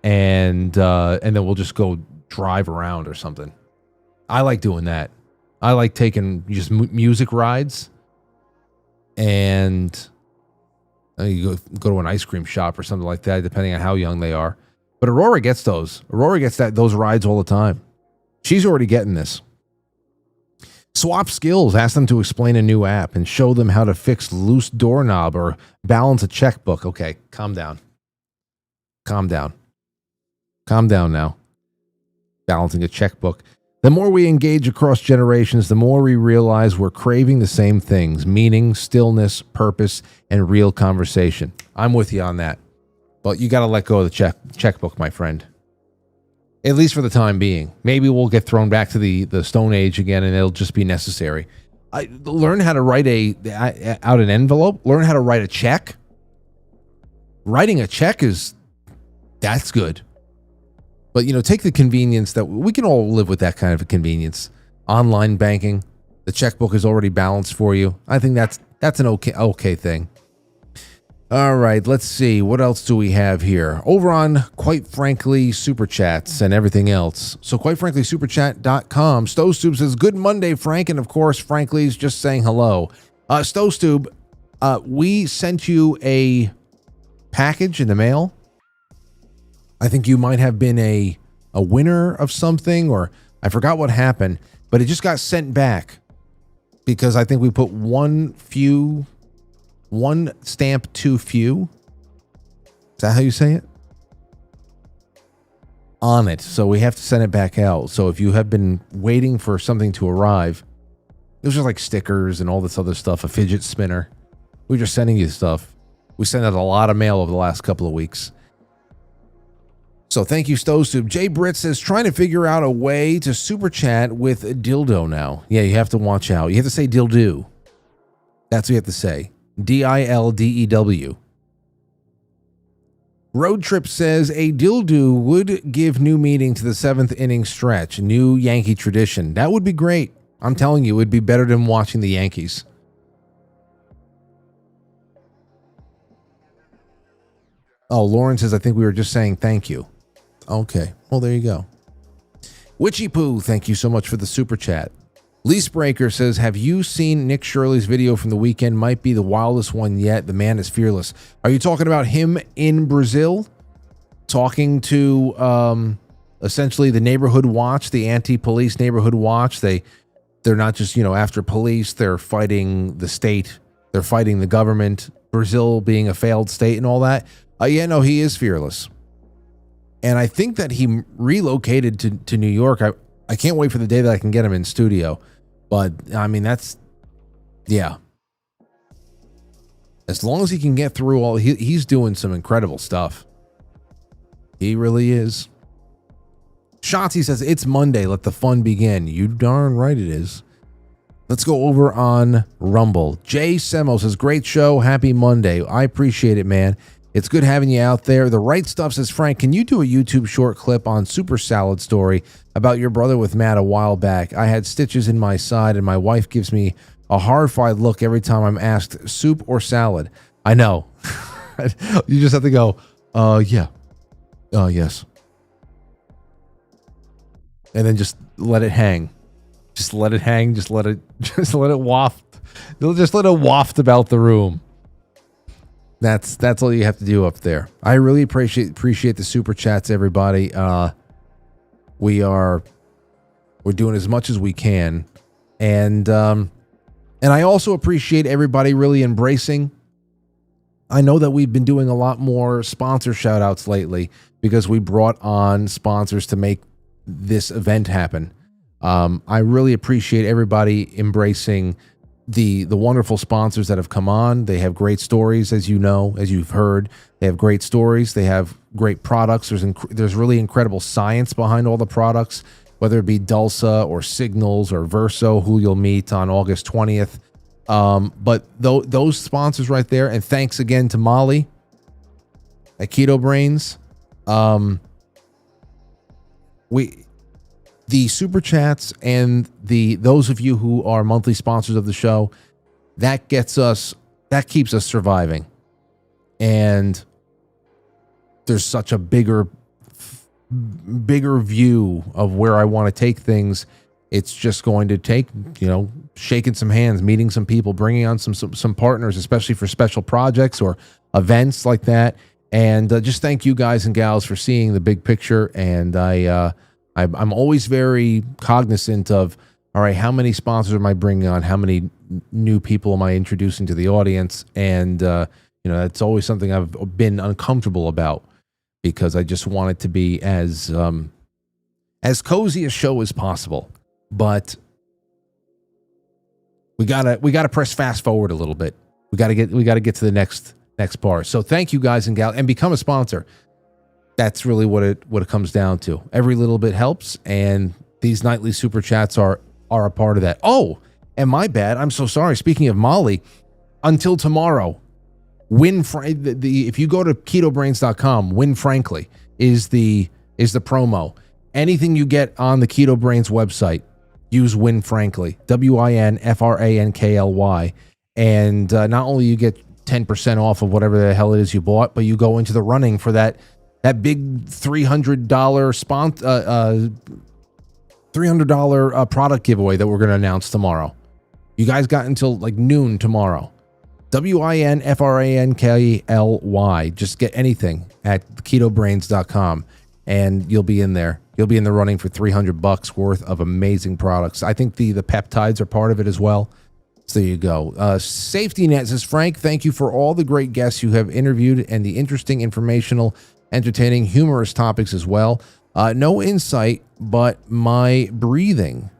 and then we'll just go drive around or something. I like doing that. I like taking just music rides, and You go to an ice cream shop or something like that, depending on how young they are. But Aurora gets those. Aurora gets those rides all the time. She's already getting this. Swap skills. Ask them to explain a new app and show them how to fix loose doorknob or balance a checkbook. Okay, calm down. Calm down. Calm down now. Balancing a checkbook. The more we engage across generations, the more we realize we're craving the same things: meaning, stillness, purpose, and real conversation. I'm with you on that. But you got to let go of the checkbook, my friend. At least for the time being. Maybe we'll get thrown back to the Stone Age again, and it'll just be necessary. Learn how to write out an envelope. Learn how to write a check. Writing a check that's good. But, take the convenience that we can all live with, that kind of a convenience. Online banking, the checkbook is already balanced for you. I think that's an okay thing. All right, let's see. What else do we have here? Over on Quite Frankly Super Chats and everything else. So quitefranklysuperchat.com. Stowstube says, good Monday, Frank. And of course, Frankly's just saying hello. Stowstube, we sent you a package in the mail. I think you might have been a winner of something, or I forgot what happened, but it just got sent back because I think we put one stamp too few. Is that how you say it? On it. So we have to send it back out. So if you have been waiting for something to arrive, it was just like stickers and all this other stuff, a fidget spinner. We're just sending you stuff. We sent out a lot of mail over the last couple of weeks. So thank you, Stowstube. Jay Britt says, trying to figure out a way to super chat with a dildo now. Yeah, you have to watch out. You have to say dildo. That's what you have to say. DILDEW. Road Trip says, a dildo would give new meaning to the 7th inning stretch. New Yankee tradition. That would be great. I'm telling you, it would be better than watching the Yankees. Oh, Lauren says, I think we were just saying thank you. Okay, well, there you go. Witchy Poo, thank you so much for the super chat. Leasebreaker says, have you seen Nick Shirley's video from the weekend? Might be the wildest one yet. The man is fearless. Are you talking about him in Brazil? Talking to essentially the neighborhood watch, the anti-police neighborhood watch. They're not just, after police. They're fighting the state. They're fighting the government. Brazil being a failed state and all that. Yeah, no, he is fearless. And I think that he relocated to New York. I can't wait for the day that I can get him in studio. But, I mean, yeah. As long as he can get through he's doing some incredible stuff. He really is. Shotzi says, it's Monday. Let the fun begin. You darn right it is. Let's go over on Rumble. Jay Semo says, great show. Happy Monday. I appreciate it, man. It's good having you out there. The Right Stuff says, Frank, can you do a YouTube short clip on Super Salad story about your brother with Matt a while back? I had stitches in my side, and my wife gives me a horrified look every time I'm asked soup or salad. I know. You just have to go, yeah. Yes. And then just let it hang. Just let it hang. Just let it waft. Just let it waft about the room. That's all you have to do up there. I really appreciate the super chats, everybody. We're doing as much as we can, and I also appreciate everybody really embracing. I know that we've been doing a lot more sponsor shout outs lately because we brought on sponsors to make this event happen. I really appreciate everybody embracing the wonderful sponsors that have come on. They have great stories, as you know, as you've heard. They have great stories. They have great products. There's really incredible science behind all the products, whether it be Dulsa or Signals or Verso, who you'll meet on August 20th. But those sponsors right there, and thanks again to Molly at Keto Brainz. The super chats and those of you who are monthly sponsors of the show, that keeps us surviving. And there's such a bigger view of where I want to take things. It's just going to take, shaking some hands, meeting some people, bringing on some partners, especially for special projects or events like that. And just thank you guys and gals for seeing the big picture. And I'm always very cognizant of, all right, how many sponsors am I bringing on? How many new people am I introducing to the audience? And, that's always something I've been uncomfortable about, because I just want it to be as cozy a show as possible. But we gotta press fast forward a little bit. We gotta get to the next part. So thank you guys and gals, and become a sponsor. That's really what it comes down to. Every little bit helps, and these nightly super chats are a part of that. Oh, and my bad. I'm so sorry. Speaking of Molly, until tomorrow, if you go to ketobrainz.com, Win Frankly is the promo. Anything you get on the Keto Brainz website, use Win Frankly, WINFRANKLY, and not only you get 10% off of whatever the hell it is you bought, but you go into the running for that big $300 $300 product giveaway that we're going to announce tomorrow. You guys got until like noon tomorrow. WINFRANKLY. Just get anything at ketobrainz.com and you'll be in there. You'll be in the running for $300 worth of amazing products. I think the peptides are part of it as well. So there you go. Safety Net says, Frank, thank you for all the great guests you have interviewed and the interesting, informational, entertaining, humorous topics as well. No insight, but my breathing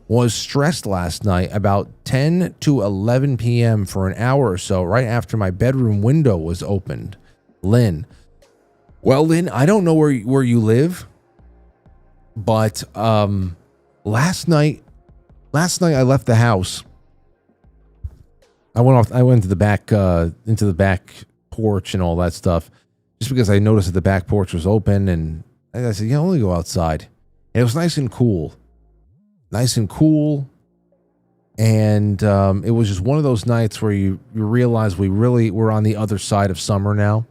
was stressed last night about 10 to 11 p.m. for an hour or so, right after my bedroom window was opened. Lynn. Well, Lynn, I don't know where you live, but last night I left the house. I went to the back into the back porch and all that stuff, just because I noticed that the back porch was open, and I said, "Yeah, I'll only go outside." And it was nice and cool, and it was just one of those nights where you realize we're on the other side of summer now.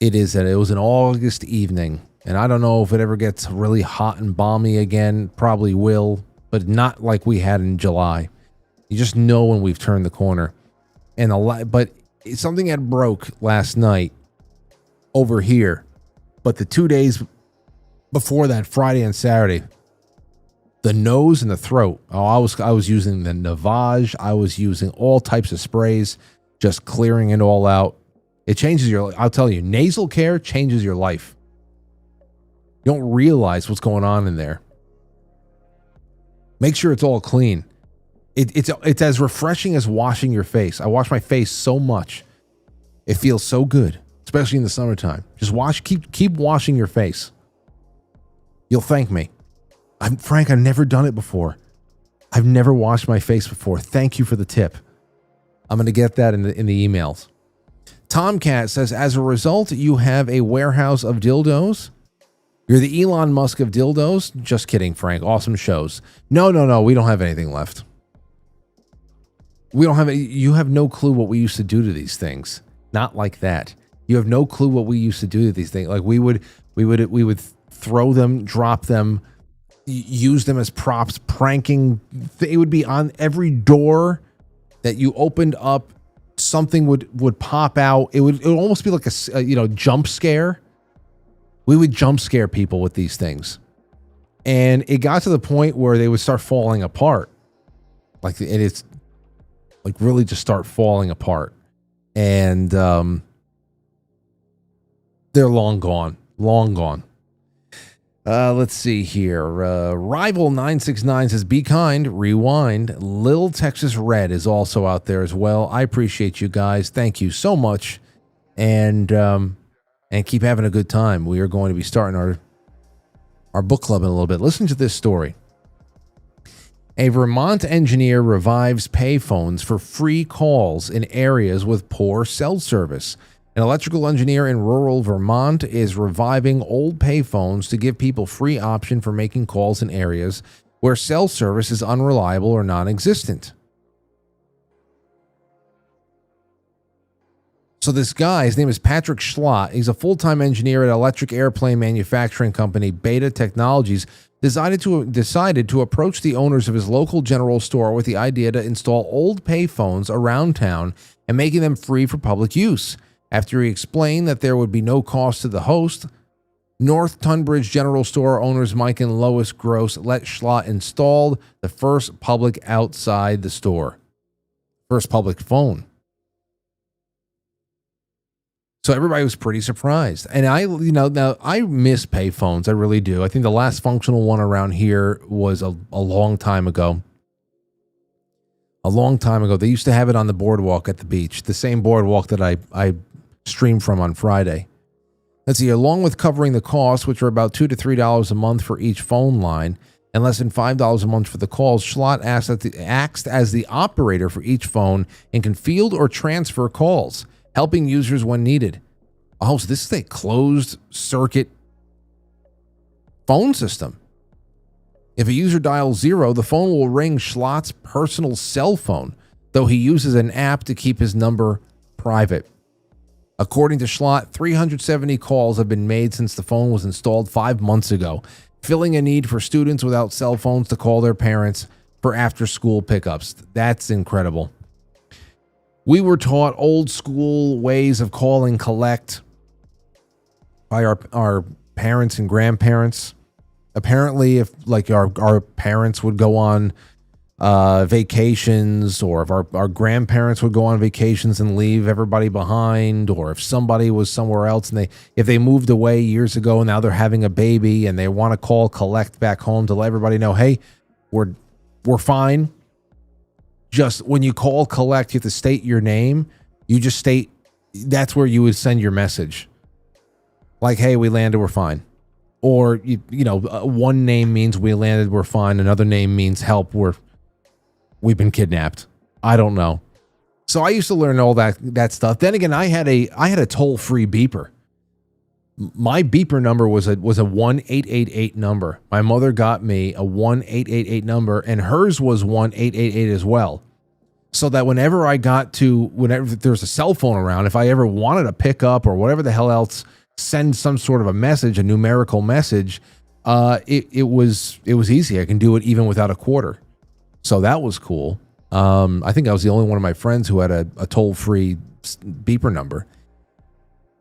It was an August evening, and I don't know if it ever gets really hot and balmy again. Probably will, but not like we had in July. You just know when we've turned the corner. But something had broke last night over here. But the 2 days before that, Friday and Saturday, the nose and the throat. Oh, I was using the Navage. I was using all types of sprays, just clearing it all out. It changes I'll tell you, nasal care changes your life. You don't realize what's going on in there. Make sure it's all clean. It's as refreshing as washing your face. I wash my face so much. It feels so good, especially in the summertime. Just keep washing your face. You'll thank me. Frank, I've never done it before. I've never washed my face before. Thank you for the tip. I'm going to get that in the emails. Tomcat says, as a result, you have a warehouse of dildos? You're the Elon Musk of dildos? Just kidding, Frank. Awesome shows. No. We don't have anything left. You have no clue what we used to do to these things. Not like that. You have no clue what we used to do to these things. Like we would throw them, drop them, use them as props, pranking. It would be on every door that you opened up. Something would pop out. It would almost be like a jump scare. We would jump scare people with these things, and it got to the point where they would start falling apart. Like it's like really just start falling apart, and they're long gone. Let's see here. Rival 969 says, be kind, rewind. Lil Texas Red is also out there as well. I appreciate you guys. Thank you so much. And keep having a good time. We are going to be starting our book club in a little bit. Listen to this story. A Vermont engineer revives payphones for free calls in areas with poor cell service. An electrical engineer in rural Vermont is reviving old payphones to give people free option for making calls in areas where cell service is unreliable or non-existent. So this guy, his name is Patrick Schlott. He's a full-time engineer at electric airplane manufacturing company Beta Technologies. Decided to approach the owners of his local general store with the idea to install old payphones around town and making them free for public use. After he explained that there would be no cost to the host, North Tunbridge General Store owners Mike and Lois Gross let Schlott install the first public outside the store. First public phone. So everybody was pretty surprised. And now I miss payphones. I really do. I think the last functional one around here was a long time ago. A long time ago. They used to have it on the boardwalk at the beach, the same boardwalk that I streamed from on Friday. Let's see, along with covering the costs, which are about $2 to $3 a month for each phone line, and less than $5 a month for the calls, Schlott acts as the operator for each phone and can field or transfer calls, helping users when needed. Oh, so this is a closed circuit phone system. If a user dials 0, the phone will ring Schlott's personal cell phone, though he uses an app to keep his number private. According to Schlott, 370 calls have been made since the phone was installed 5 months ago, filling a need for students without cell phones to call their parents for after-school pickups. That's incredible. We were taught old school ways of calling collect by our parents and grandparents. Apparently, if like our parents would go on vacations, or if our grandparents would go on vacations and leave everybody behind, or if somebody was somewhere else and if they moved away years ago and now they're having a baby and they want to call collect back home to let everybody know, hey, we're fine. Just when you call collect, you have to state your name. You just state, that's where you would send your message. Like, hey, we landed, we're fine. Or, one name means we landed, we're fine. Another name means help, we've been kidnapped. I don't know. So I used to learn all that stuff. Then again, I had a toll-free beeper. My beeper number was a 1-888 number. My mother got me a 1-888 number, and hers was 1-888 as well. So that whenever there's a cell phone around, if I ever wanted to pick up or whatever the hell else, send some sort of a message, a numerical message, it was easy. I can do it even without a quarter. So that was cool. I think I was the only one of my friends who had a toll-free beeper number.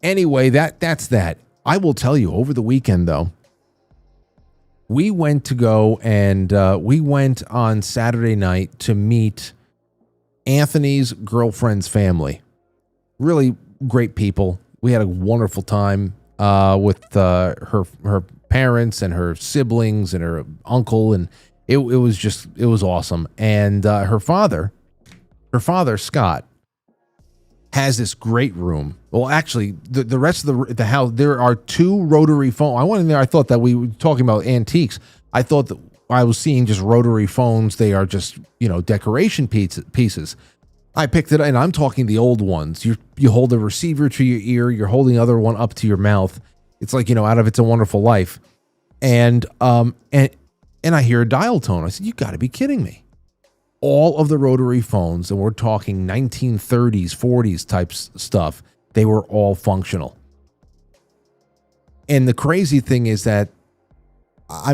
Anyway, that's that. I will tell you, over the weekend, though, we went on Saturday night to meet Anthony's girlfriend's family. Really great people. We had a wonderful time with her parents and her siblings and her uncle, and it was awesome. And her father, Scott, has this great room. Well, actually, the rest of the house, there are 2 rotary phones. I went in there, I thought that we were talking about antiques. I thought that I was seeing just rotary phones. They are just, decoration pieces. I picked it, and I'm talking the old ones. You hold the receiver to your ear, you're holding the other one up to your mouth. It's like, out of It's a Wonderful Life. And I hear a dial tone. I said, you got to be kidding me. All of the rotary phones, and we're talking 1930s, 40s type stuff, they were all functional. And the crazy thing is that, I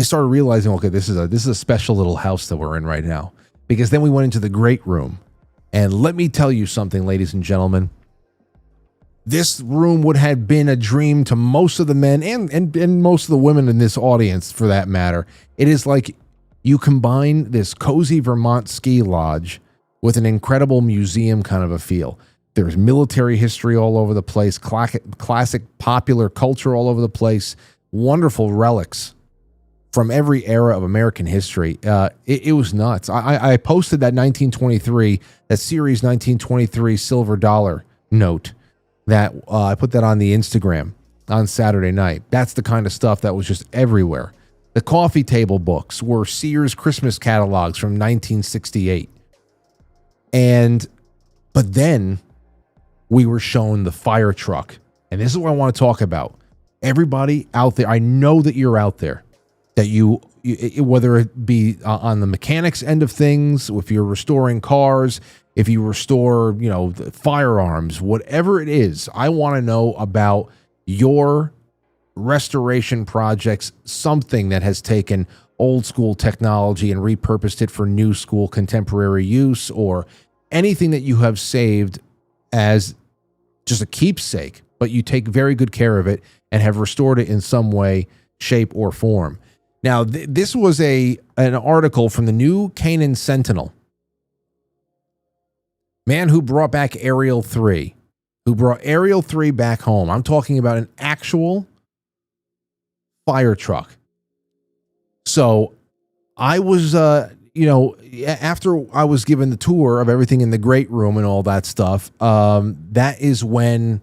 started realizing, okay, this is a special little house that we're in right now. Because then we went into the great room. And let me tell you something, ladies and gentlemen. This room would have been a dream to most of the men and most of the women in this audience, for that matter. It is like you combine this cozy Vermont ski lodge with an incredible museum kind of a feel. There's military history all over the place, classic popular culture all over the place, wonderful relics from every era of American history. It was nuts. I posted that series 1923 silver dollar note. That I put that on the Instagram on Saturday night. That's the kind of stuff that was just everywhere. The coffee table books were Sears Christmas catalogs from 1968. But then we were shown the fire truck. And this is what I want to talk about. Everybody out there, I know that you're out there, that you whether it be on the mechanics end of things, if you're restoring cars, if you restore, the firearms, whatever it is, I want to know about your restoration projects, something that has taken old school technology and repurposed it for new school contemporary use, or anything that you have saved as just a keepsake, but you take very good care of it and have restored it in some way, shape, or form. Now, this was an article from the New Canaan Sentinel. Man who brought back Ariel 3, who brought Ariel 3 back home. I'm talking about an actual fire truck. So I was, after I was given the tour of everything in the great room and all that stuff, that is when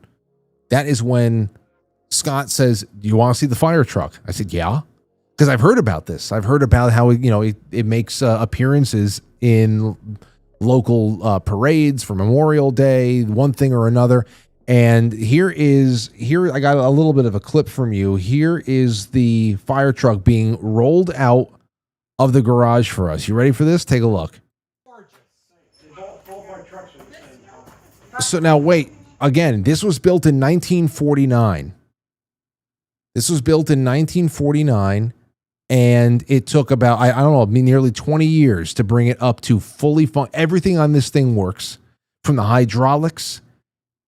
Scott says, "Do you want to see the fire truck?" I said, "Yeah." Because I've heard about this. I've heard about how it makes appearances in local parades for Memorial Day, one thing or another. And here I got a little bit of a clip from you. Here is the fire truck being rolled out of the garage for us. You ready for this? Take a look. So now wait, again, this was built in 1949. This was built in 1949. And it took about, I don't know, nearly 20 years to bring it up to fully everything on this thing works, from the hydraulics.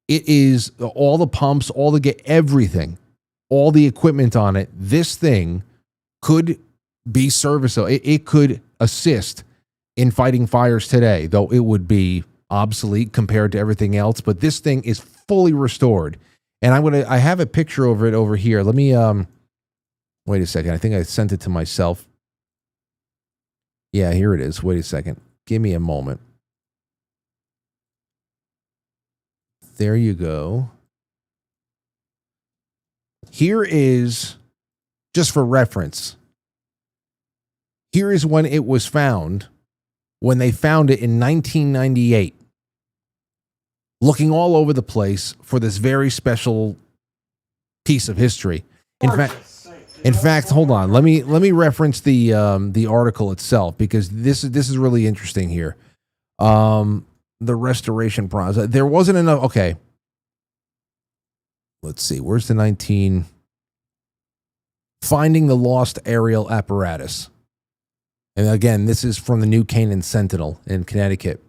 It is all the pumps, everything, all the equipment on it. This thing could be serviceable. It could assist in fighting fires today, though it would be obsolete compared to everything else. But this thing is fully restored. And I have a picture of it over here. Let me, wait a second. I think I sent it to myself. Yeah, here it is. Wait a second. Give me a moment. There you go. Here is, just for reference, here is when it was found, when they found it in 1998. Looking all over the place for this very special piece of history. In fact, hold on. Let me reference the article itself, because this is really interesting here. The restoration process. There wasn't enough. Okay. Let's see. Where's the 19? Finding the lost aerial apparatus. And again, this is from the New Canaan Sentinel in Connecticut.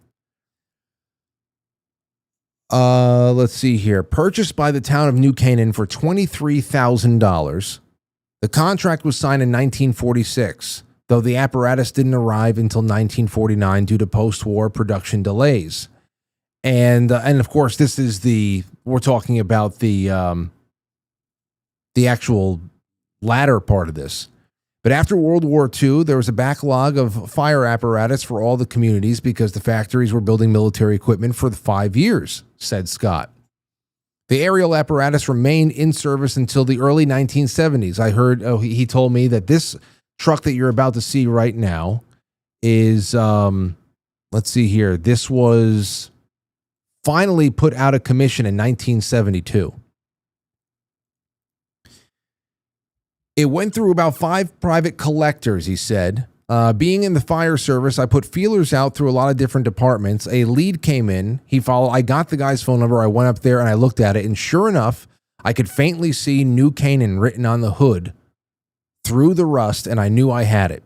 Let's see here. Purchased by the town of New Canaan for $23,000. The contract was signed in 1946, though the apparatus didn't arrive until 1949 due to post-war production delays. And of course, this is we're talking about the actual latter part of this. But after World War II, there was a backlog of fire apparatus for all the communities because the factories were building military equipment for 5 years, said Scott. The aerial apparatus remained in service until the early 1970s. I heard, he told me that this truck that you're about to see right now is, let's see here. This was finally put out of commission in 1972. It went through about 5 private collectors, he said. Being in the fire service, I put feelers out through a lot of different departments. A lead came in. I got the guy's phone number. I went up there and I looked at it. And sure enough, I could faintly see New Canaan written on the hood through the rust, and I knew I had it.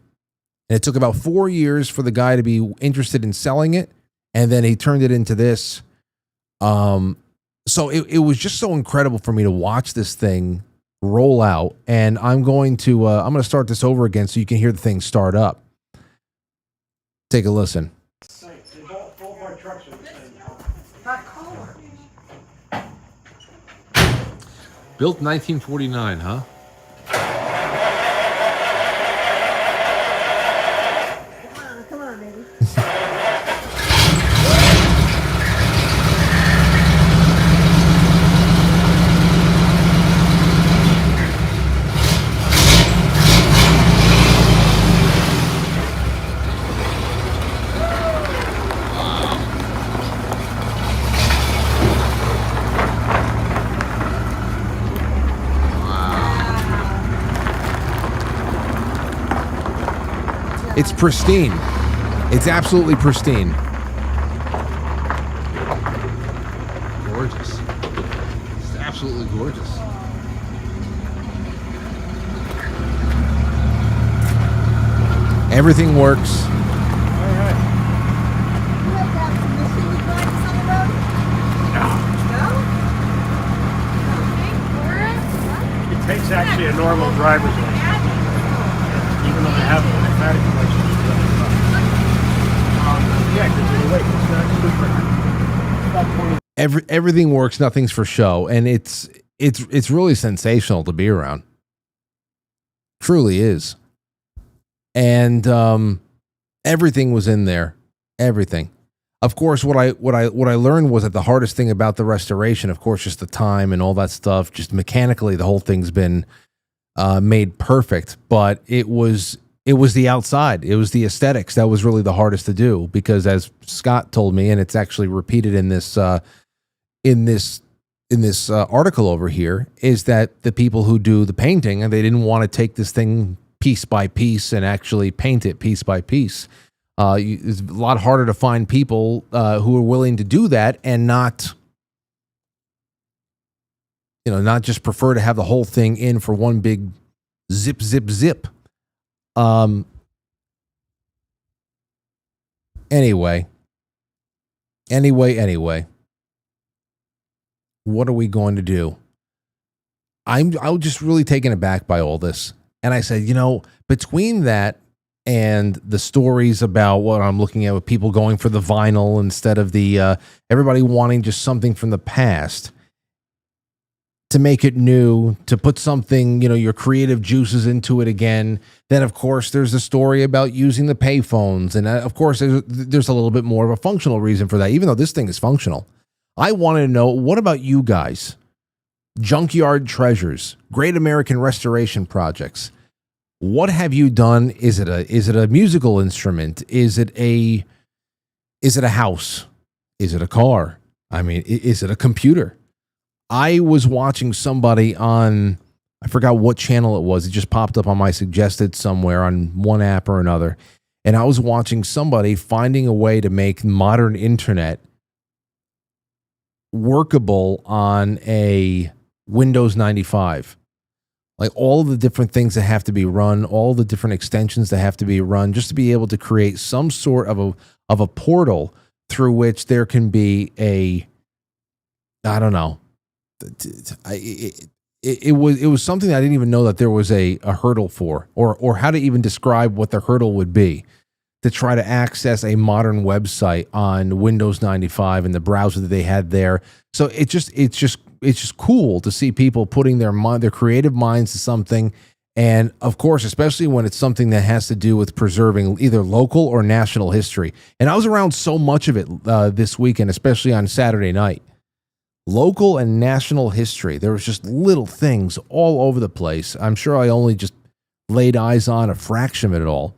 And it took about 4 years for the guy to be interested in selling it. And then he turned it into this. So it was just so incredible for me to watch this thing roll out, and I'm going to start this over again so you can hear the thing start up. Take a listen. Built 1949, huh? Come on, baby. It's pristine. It's absolutely pristine. Gorgeous. It's absolutely gorgeous. Everything works. It takes actually a normal driver's license, even though I have an automatic license. Yeah, because Everything works. Nothing's for show, and it's really sensational to be around. Truly is. And everything was in there. Everything. Of course, what I learned was that the hardest thing about the restoration, of course, just the time and all that stuff. Just mechanically, the whole thing's been made perfect. But it was the outside. It was the aesthetics that was really the hardest to do, because, as Scott told me, and it's actually repeated in this article over here, is that the people who do the painting, and they didn't want to take this thing piece by piece and actually paint it piece by piece. It's a lot harder to find people who are willing to do that and not just prefer to have the whole thing in for one big zip, zip, zip. Anyway. What are we going to do? I was just really taken aback by all this. And I said, between that and the stories about what I'm looking at with people going for the vinyl instead of the everybody wanting just something from the past to make it new, to put something, your creative juices into it again. Then, of course, there's the story about using the payphones. And, of course, there's a little bit more of a functional reason for that, even though this thing is functional. I wanted to know, what about you guys? Junkyard treasures, great American restoration projects. What have you done? Is it a musical instrument? Is it a house? Is it a car? I mean, is it a computer? I was watching somebody on, I forgot what channel it was. It just popped up on my suggested somewhere on one app or another. And I was watching somebody finding a way to make modern internet workable on a Windows 95. Like all of the different things that have to be run, all the different extensions that have to be run, just to be able to create some sort of a portal through which there can be I don't know. It was something I didn't even know that there was a hurdle for, or how to even describe what the hurdle would be to try to access a modern website on Windows 95 and the browser that they had there. So it's just cool to see people putting their creative minds to something. And of course, especially when it's something that has to do with preserving either local or national history. And I was around so much of it this weekend, especially on Saturday night. Local and national history. There was just little things all over the place. I'm sure I only just laid eyes on a fraction of it all.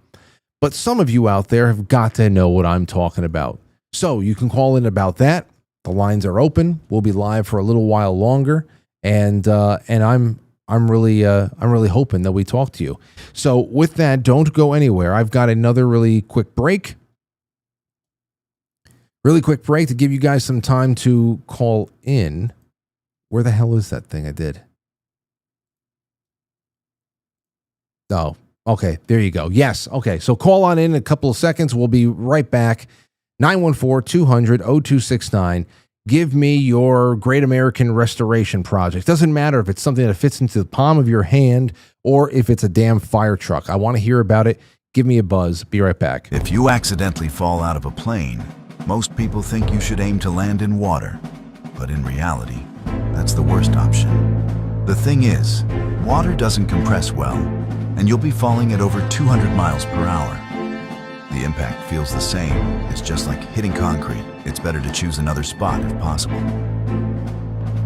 But some of you out there have got to know what I'm talking about. So you can call in about that. The lines are open. We'll be live for a little while longer, and I'm really hoping that we talk to you. So with that, don't go anywhere. I've got another really quick break to give you guys some time to call in. Where the hell is that thing I did? Oh, okay. There you go. Yes. Okay. So call on in a couple of seconds. We'll be right back. 914-200-0269. Give me your Great American Restoration Project. Doesn't matter if it's something that fits into the palm of your hand or if it's a damn fire truck. I want to hear about it. Give me a buzz. Be right back. If you accidentally fall out of a plane, most people think you should aim to land in water. But in reality, that's the worst option. The thing is, water doesn't compress well, and you'll be falling at over 200 miles per hour. The impact feels the same. It's just like hitting concrete. It's better to choose another spot if possible.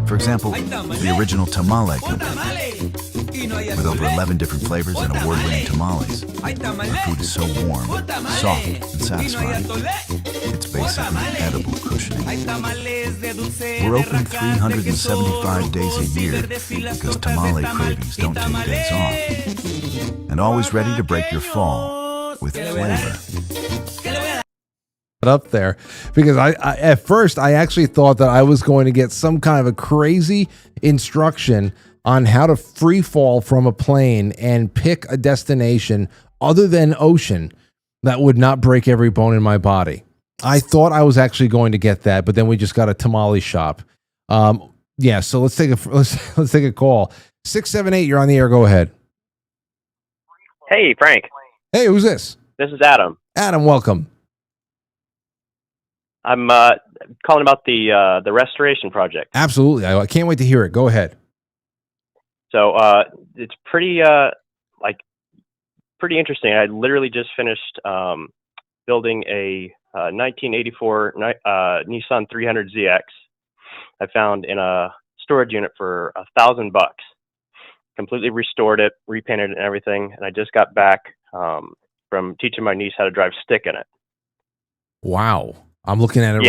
For example, the original tamale company. With over 11 different flavors and award-winning tamales, our food is so warm, soft, and satisfying. It's basically edible cushioning. We're open 375 days a year because tamale cravings don't take days off. And always ready to break your fall. with flavor. Up there, because I at first I actually thought that I was going to get some kind of a crazy instruction on how to free fall from a plane and pick a destination other than ocean that would not break every bone in my body. I thought I was actually going to get that, but then we just got a tamale shop. Yeah, so let's take a call. 678, you're on the air. Go ahead. Hey, Frank. Hey, who's this? This is Adam. Adam, welcome. I'm calling about the restoration project. Absolutely. I can't wait to hear it. Go ahead. So it's pretty pretty interesting. I literally just finished building a 1984 Nissan 300ZX. I found in a storage unit for $1,000. Completely restored it, repainted it, and everything. And I just got back from teaching my niece how to drive stick in it. Wow. I'm looking at it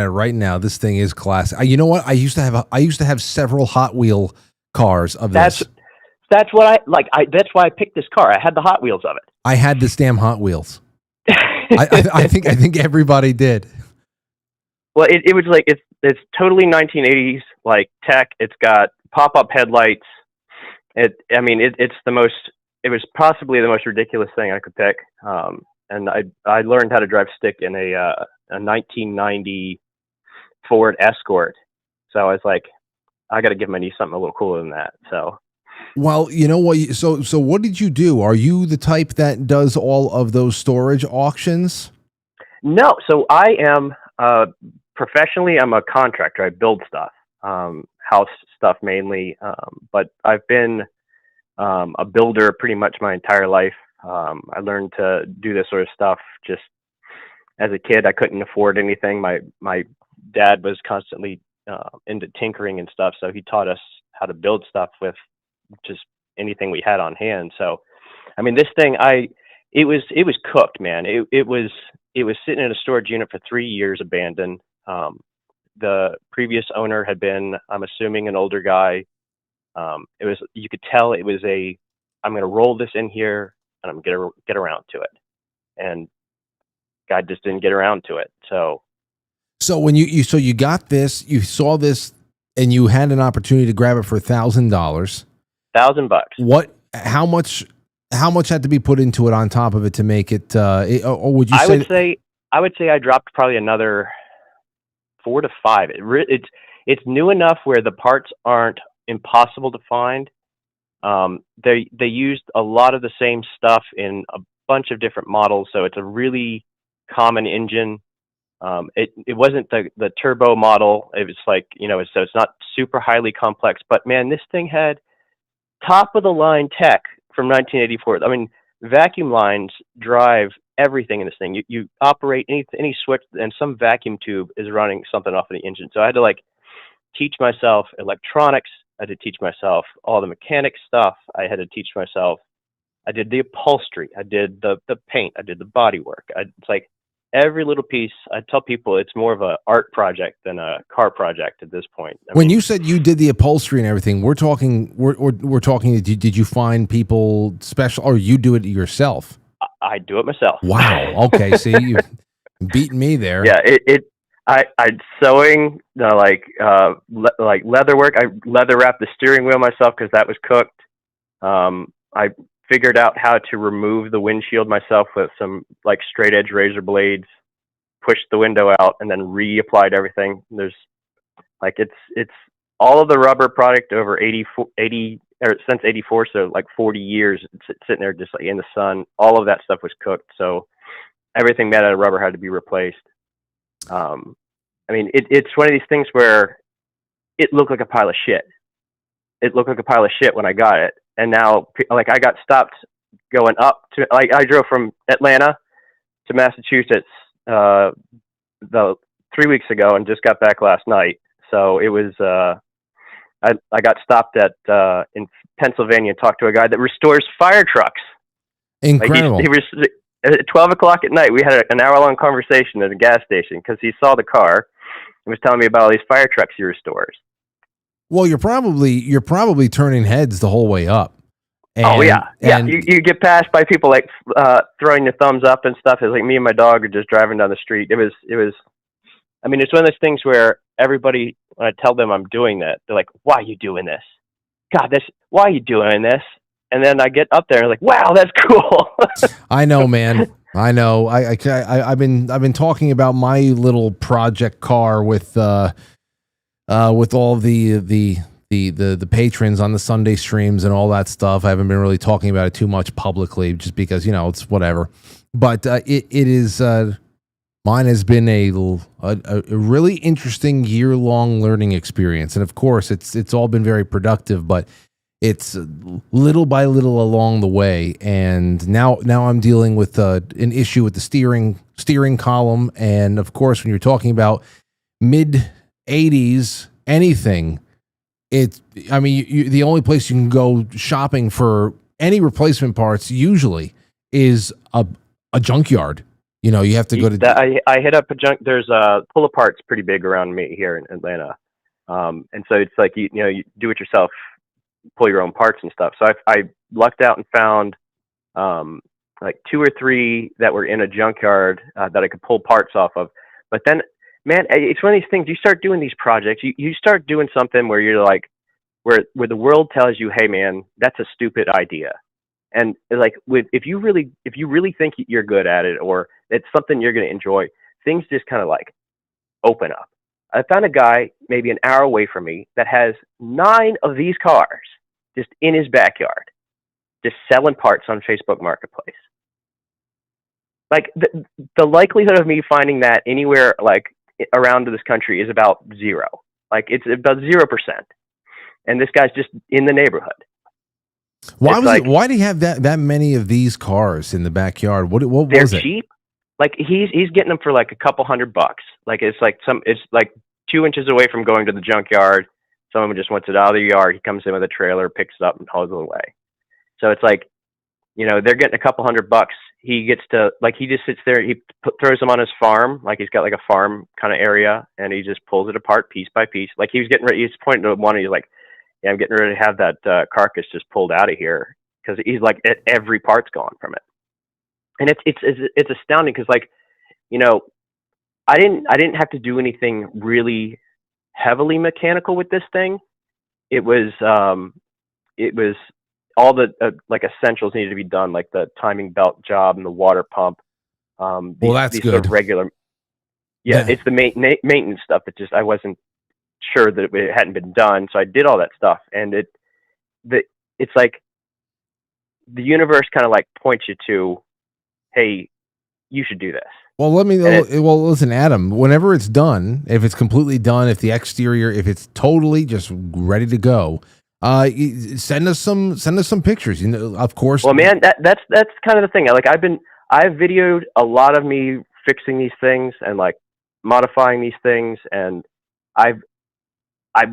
right now. This thing is classic. You know what? I used to have several Hot Wheel cars of this. That's what I like. That's why I picked this car. I had the Hot Wheels of it. I had this damn Hot Wheels. I think everybody did. Well, it was like it's totally 1980s like tech. It's got pop-up headlights. It was possibly the most ridiculous thing I could pick. And I learned how to drive stick in a 1990 Ford Escort. So I was like, I got to give my niece something a little cooler than that. So, well, you know what? So what did you do? Are you the type that does all of those storage auctions? No. So I am professionally, I'm a contractor. I build stuff, house stuff mainly. But I've been a builder pretty much my entire life. I learned to do this sort of stuff just as a kid. I couldn't afford anything. My dad was constantly into tinkering and stuff, so he taught us how to build stuff with just anything we had on hand. So, I mean, this thing, it was cooked, man. It was sitting in a storage unit for 3 years, abandoned. The previous owner had been, I'm assuming, an older guy. You could tell it was I'm going to roll this in here and I'm going to get around to it. And God just didn't get around to it. So when you got this, you saw this, and you had an opportunity to grab it for $1,000. $1,000. How much had to be put into it on top of it to make it? Or would you say? I would say I dropped probably another 4 to 5. It's new enough where the parts aren't impossible to find. They used a lot of the same stuff in a bunch of different models, so it's a really common engine. It wasn't the turbo model. It was like, so it's not super highly complex, but man, this thing had top of the line tech from 1984. I mean, vacuum lines drive everything in this thing. You operate any switch, and some vacuum tube is running something off of the engine. So I had to teach myself electronics. I had to teach myself all the mechanics stuff. I had to teach myself. I did the upholstery. I did the paint. I did the body work. It's like every little piece. I tell people it's more of an art project than a car project at this point. When you said you did the upholstery and everything, we're talking. Did you find people special, or you do it yourself? I do it myself. Wow. Okay. See, you beat me there. Yeah. I sewing, like leather work. I leather wrapped the steering wheel myself because that was cooked. I figured out how to remove the windshield myself with some straight edge razor blades, pushed the window out, and then reapplied everything. There's it's all of the rubber product over 80 or since 84, so 40 years sitting there just in the sun. All of that stuff was cooked, so everything made out of rubber had to be replaced. I mean, it's one of these things where it looked like a pile of shit. It looked like a pile of shit when I got it. And now, I got stopped going up to, I drove from Atlanta to Massachusetts, 3 weeks ago, and just got back last night. So it was, I got stopped in Pennsylvania and talked to a guy that restores fire trucks. Incredible. He was, at 12 o'clock at night, we had an hour-long conversation at a gas station because he saw the car and was telling me about all these fire trucks he restores. Well, you're probably turning heads the whole way up. Oh yeah. You get passed by people like throwing your thumbs up and stuff. It's like me and my dog are just driving down the street. It was. I mean, it's one of those things where everybody, when I tell them I'm doing that, they're like, "Why are you doing this? God, why are you doing this?" And then I get up there and like, "Wow, that's cool." I know, man. I know. I've been talking about my little project car with all the patrons on the Sunday streams and all that stuff. I haven't been really talking about it too much publicly, just because it's whatever. But it is mine has been a really interesting year-long learning experience, and of course it's all been very productive, but it's little by little along the way. And now I'm dealing with an issue with the steering column, and of course when you're talking about mid 80s anything, the only place you can go shopping for any replacement parts usually is a junkyard. You have to go to. I hit up a junk. There's pull apart's pretty big around me here in Atlanta, and so it's like you do it yourself, pull your own parts and stuff. So I lucked out and found like 2 or 3 that were in a junkyard that I could pull parts off of. But then, man, it's one of these things. You start doing these projects. You start doing something where you're like, where the world tells you, "Hey, man, that's a stupid idea." And like, if you really think you're good at it, or it's something you're going to enjoy, things just kind of like open up. I found a guy maybe an hour away from me that has 9 of these cars just in his backyard, just selling parts on Facebook Marketplace. Like the likelihood of me finding that anywhere like around this country is about 0. Like it's about 0%. And this guy's just in the neighborhood. Why do you have that many of these cars in the backyard? What was it? They're cheap. Like he's getting them for like a couple $100. Like it's like 2 inches away from going to the junkyard. Someone just wants it out of the yard. He comes in with a trailer, picks it up, and hauls it away. So it's like, they're getting a couple $100. He gets to he just sits there. He throws them on his farm. Like he's got like a farm kind of area, and he just pulls it apart piece by piece. Like he was getting ready. He's pointing to one, and he's like, "Yeah, I'm getting ready to have that carcass just pulled out of here," because he's like, every part's gone from it. And it's astounding because I didn't have to do anything really heavily mechanical with this thing. It was all the essentials needed to be done, like the timing belt job and the water pump. That's good. Sort of regular. Yeah, it's the maintenance stuff that just I wasn't sure that it hadn't been done, so I did all that stuff, and it's like the universe kind of like points you to, "Hey, you should do this." Well, listen, Adam, whenever it's done, if it's completely done, if the exterior, if it's totally just ready to go, send us some pictures, of course. Well, man, that's kind of the thing. I've videoed a lot of me fixing these things and like modifying these things, and I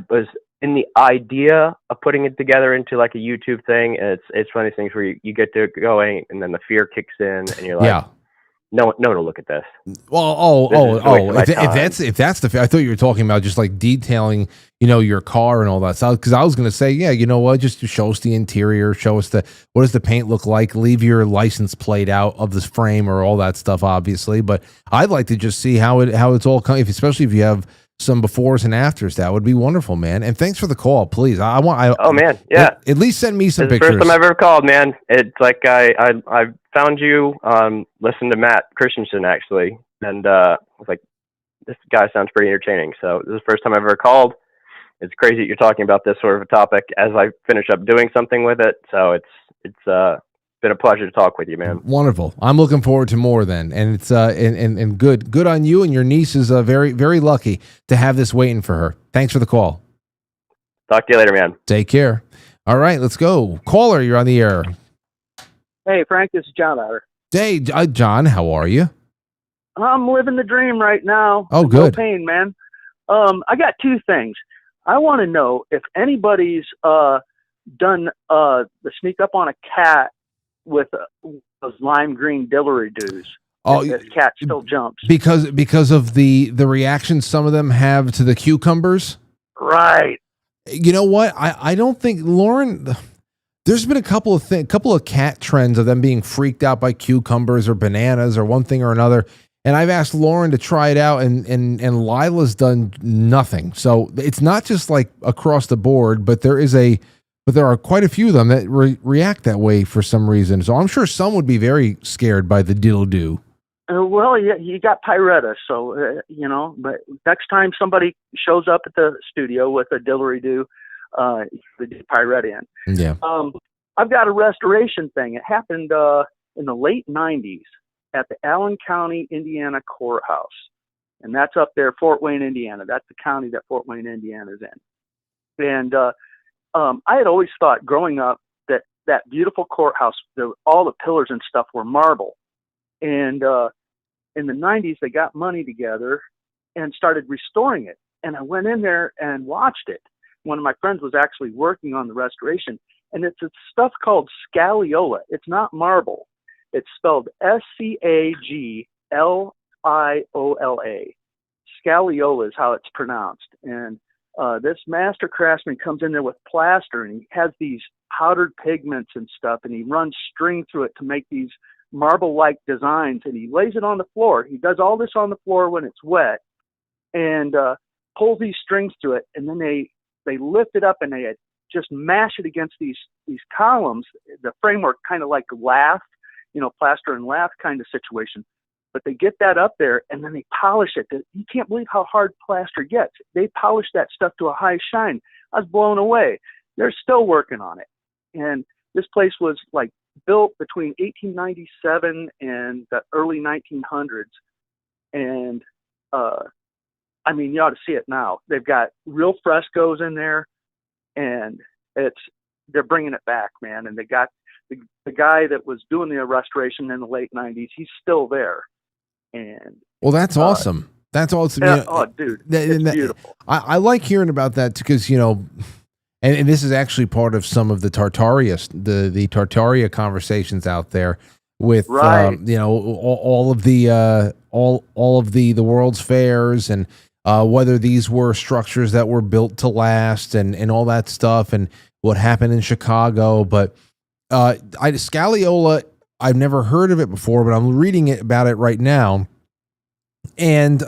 was in the idea of putting it together into like a YouTube thing, and it's one of these things where you get to going, and then the fear kicks in, and you're like, yeah. No one to look at this. Well, if that's the, I thought you were talking about just like detailing, your car and all that stuff. Because I was going to say, yeah, you know what, just show us the interior, show us what does the paint look like, leave your license plate out of this frame or all that stuff, obviously. But I'd like to just see how it's all coming, especially if you have some befores and afters. That would be wonderful, man. And thanks for the call, please. Oh man, yeah. At least send me some pictures. pictures. First time I've ever called, man. It's like I found you, listened to Matt Christensen actually, and I was like, this guy sounds pretty entertaining. So this is the first time I've ever called. It's crazy that you're talking about this sort of a topic as I finish up doing something with it. So it's been a pleasure to talk with you, man. Wonderful. I'm looking forward to more then. And it's and good on you, and your niece is very, very lucky to have this waiting for her. Thanks for the call. Talk to you later, man. Take care. All right, let's go. Caller, you're on the air. Hey, Frank, this is John Otter. Hey, John, how are you? I'm living the dream right now. Oh, good. No pain, man. I got 2 things. I want to know if anybody's done the sneak up on a cat with those lime green dillery-doos. Oh, the cat still jumps. Because of the reaction some of them have to the cucumbers? Right. You know what? I don't think, Lauren, There's been a couple of cat trends of them being freaked out by cucumbers or bananas or one thing or another. And I've asked Lauren to try it out, and Lila's done nothing. So it's not just like across the board, but there are quite a few of them that react that way for some reason. So I'm sure some would be very scared by the dildo. Well, you got Pyretta, so but next time somebody shows up at the studio with a didgeridoo, they do Pyretta in. Yeah. I've got a restoration thing. It happened in the late '90s at the Allen County, Indiana courthouse, and that's up there, Fort Wayne, Indiana. That's the county that Fort Wayne, Indiana is in. And I had always thought, growing up, that beautiful courthouse, all the pillars and stuff were marble. And in the '90s, they got money together and started restoring it. And I went in there and watched it. One of my friends was actually working on the restoration, and it's stuff called scagliola. It's not marble. It's spelled Scagliola. Scagliola is how it's pronounced. And this master craftsman comes in there with plaster, and he has these powdered pigments and stuff, and he runs string through it to make these marble-like designs, and he lays it on the floor. He does all this on the floor when it's wet, and pulls these strings through it, and then they lift it up and they just mash it against these columns, the framework, kind of like lath, plaster and lath kind of situation. But they get that up there and then they polish it. You can't believe how hard plaster gets. They polish that stuff to a high shine. I was blown away. They're still working on it. And this place was like built between 1897 and the early 1900s. And, you ought to see it now. They've got real frescoes in there, and they're bringing it back, man. And they got the guy that was doing the restoration in the late '90s. He's still there. And well, that's awesome. That's awesome. Dude, it's beautiful. I like hearing about that because and this is actually part of some of the the Tartaria conversations out there with right. all of the world's fairs and whether these were structures that were built to last and all that stuff and what happened in Chicago. But Scagliola, I've never heard of it before, but I'm reading about it right now. And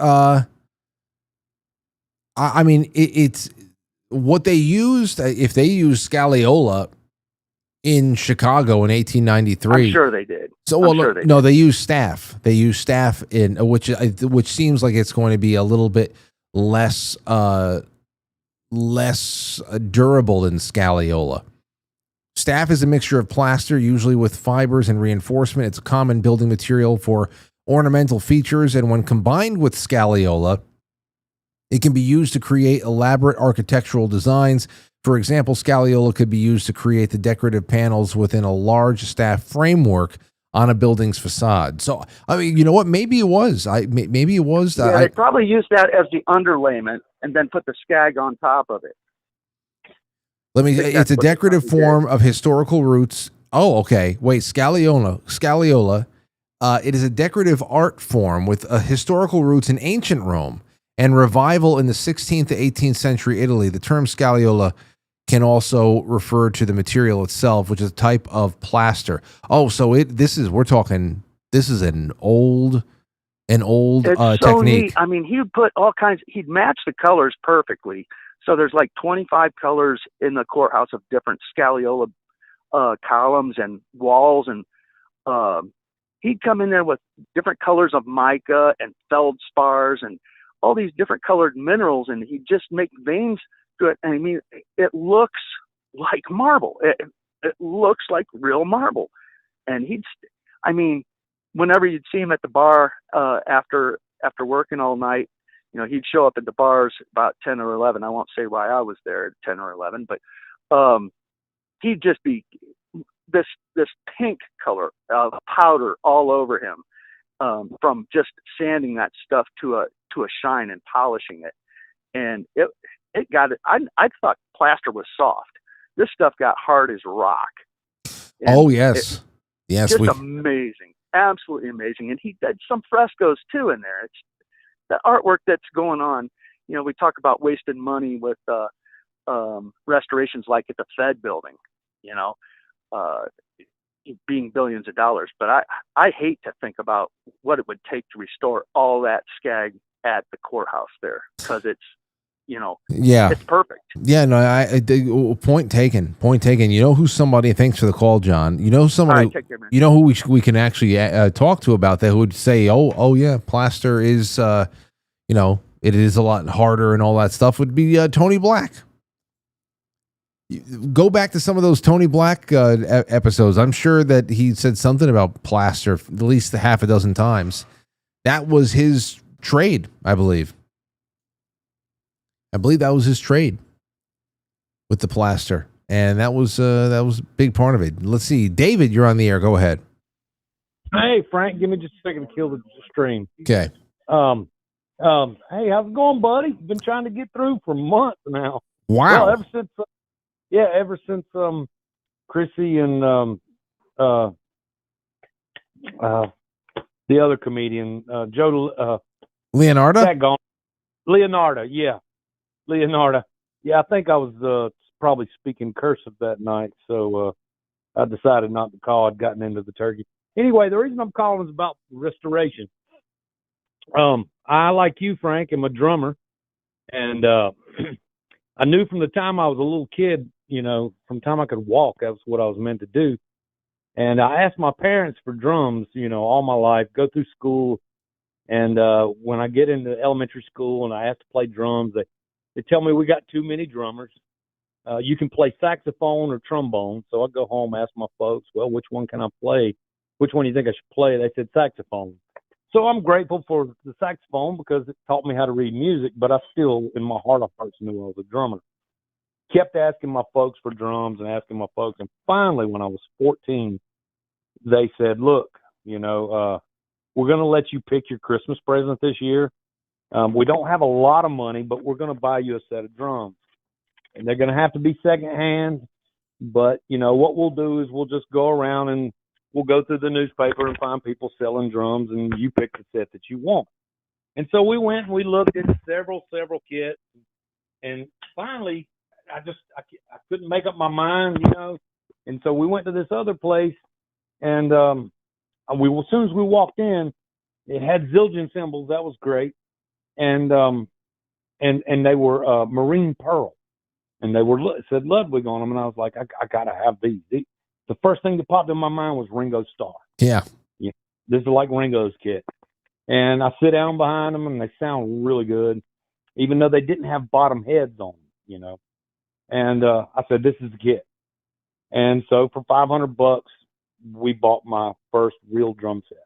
it's what they used. If they used Scagliola in Chicago in 1893, I'm sure they did. So they used staff. They used staff in which seems like it's going to be a little bit less durable than Scagliola. Staff is a mixture of plaster, usually with fibers and reinforcement. It's a common building material for ornamental features, and when combined with Scagliola, it can be used to create elaborate architectural designs. For example, Scagliola could be used to create the decorative panels within a large staff framework on a building's facade. So, you know what? Maybe it was. Maybe it was. Yeah, they probably used that as the underlayment and then put the scag on top of it. It's a decorative form of historical roots. Oh, okay. Wait, Scagliola. It is a decorative art form with historical roots in ancient Rome and revival in the 16th to 18th century Italy. The term Scagliola can also refer to the material itself, which is a type of plaster. Oh, so this is an old it's so technique. Neat. I mean, he would put he'd match the colors perfectly. So there's like 25 colors in the courthouse of different Scagliola columns and walls, and he'd come in there with different colors of mica and feldspars and all these different colored minerals, and he'd just make veins to it. I mean, it looks like marble. It looks like real marble. And whenever you'd see him at the bar after working all night, he'd show up at the bars about 10 or 11. I won't say why I was there at 10 or 11, but he'd just be this pink color of powder all over him from just sanding that stuff to a shine and polishing it. And it got it. I thought plaster was soft. This stuff got hard as rock. And oh yes, yes, amazing, absolutely amazing. And he did some frescoes too in there. It's the artwork that's going on. We talk about wasting money with restorations like at the Fed building. being billions of dollars. But I hate to think about what it would take to restore all that skag at the courthouse there, because it's, Yeah. it's perfect. Yeah, no, point taken. Point taken. You know who's somebody, thanks for the call, John. You know somebody, All right, take care, man. you know who we can actually talk to about that, who would say, oh yeah, plaster is, it is a lot harder and all that stuff, would be Tony Black. Go back to some of those Tony Black episodes. I'm sure that he said something about plaster at least half a dozen times. That was his trade, I believe. That was his trade with the plaster, and that was a big part of it. Let's see, David, you're on the air. Go ahead. Hey, Frank, give me just a second to kill the stream. Okay. Hey, how's it going, buddy? Been trying to get through for months now. Wow. Well, ever since Chrissy and the other comedian Joe Leonardo. Leonardo, yeah. Leonardo. Yeah, I think I was probably speaking cursive that night, so I decided not to call. I'd gotten into the turkey. Anyway, the reason I'm calling is about restoration. I, like you, Frank, am a drummer, and I knew from the time I was a little kid, from the time I could walk, that was what I was meant to do. And I asked my parents for drums, all my life, go through school. And when I get into elementary school and I have to play drums, they tell me we got too many drummers. You can play saxophone or trombone. So I go home, ask my folks, well, which one can I play? Which one do you think I should play? They said saxophone. So I'm grateful for the saxophone because it taught me how to read music, but I still, in my heart of hearts, knew I was a drummer. Kept asking my folks for drums and asking my folks. And finally, when I was 14, they said, look, we're going to let you pick your Christmas present this year. We don't have a lot of money, but we're going to buy you a set of drums. And they're going to have to be secondhand. But, what we'll do is we'll just go around and we'll go through the newspaper and find people selling drums, and you pick the set that you want. And so we went and we looked at several kits. And finally, I couldn't make up my mind, And so we went to this other place, and as soon as we walked in, it had Zildjian cymbals. That was great. And they were marine pearl, and they said Ludwig on them. And I was like, I got to have these. The first thing that popped in my mind was Ringo's Star. Yeah. This is like Ringo's kit. And I sit down behind them, and they sound really good, even though they didn't have bottom heads on them, And I said, this is the kit. And so for $500, we bought my first real drum set.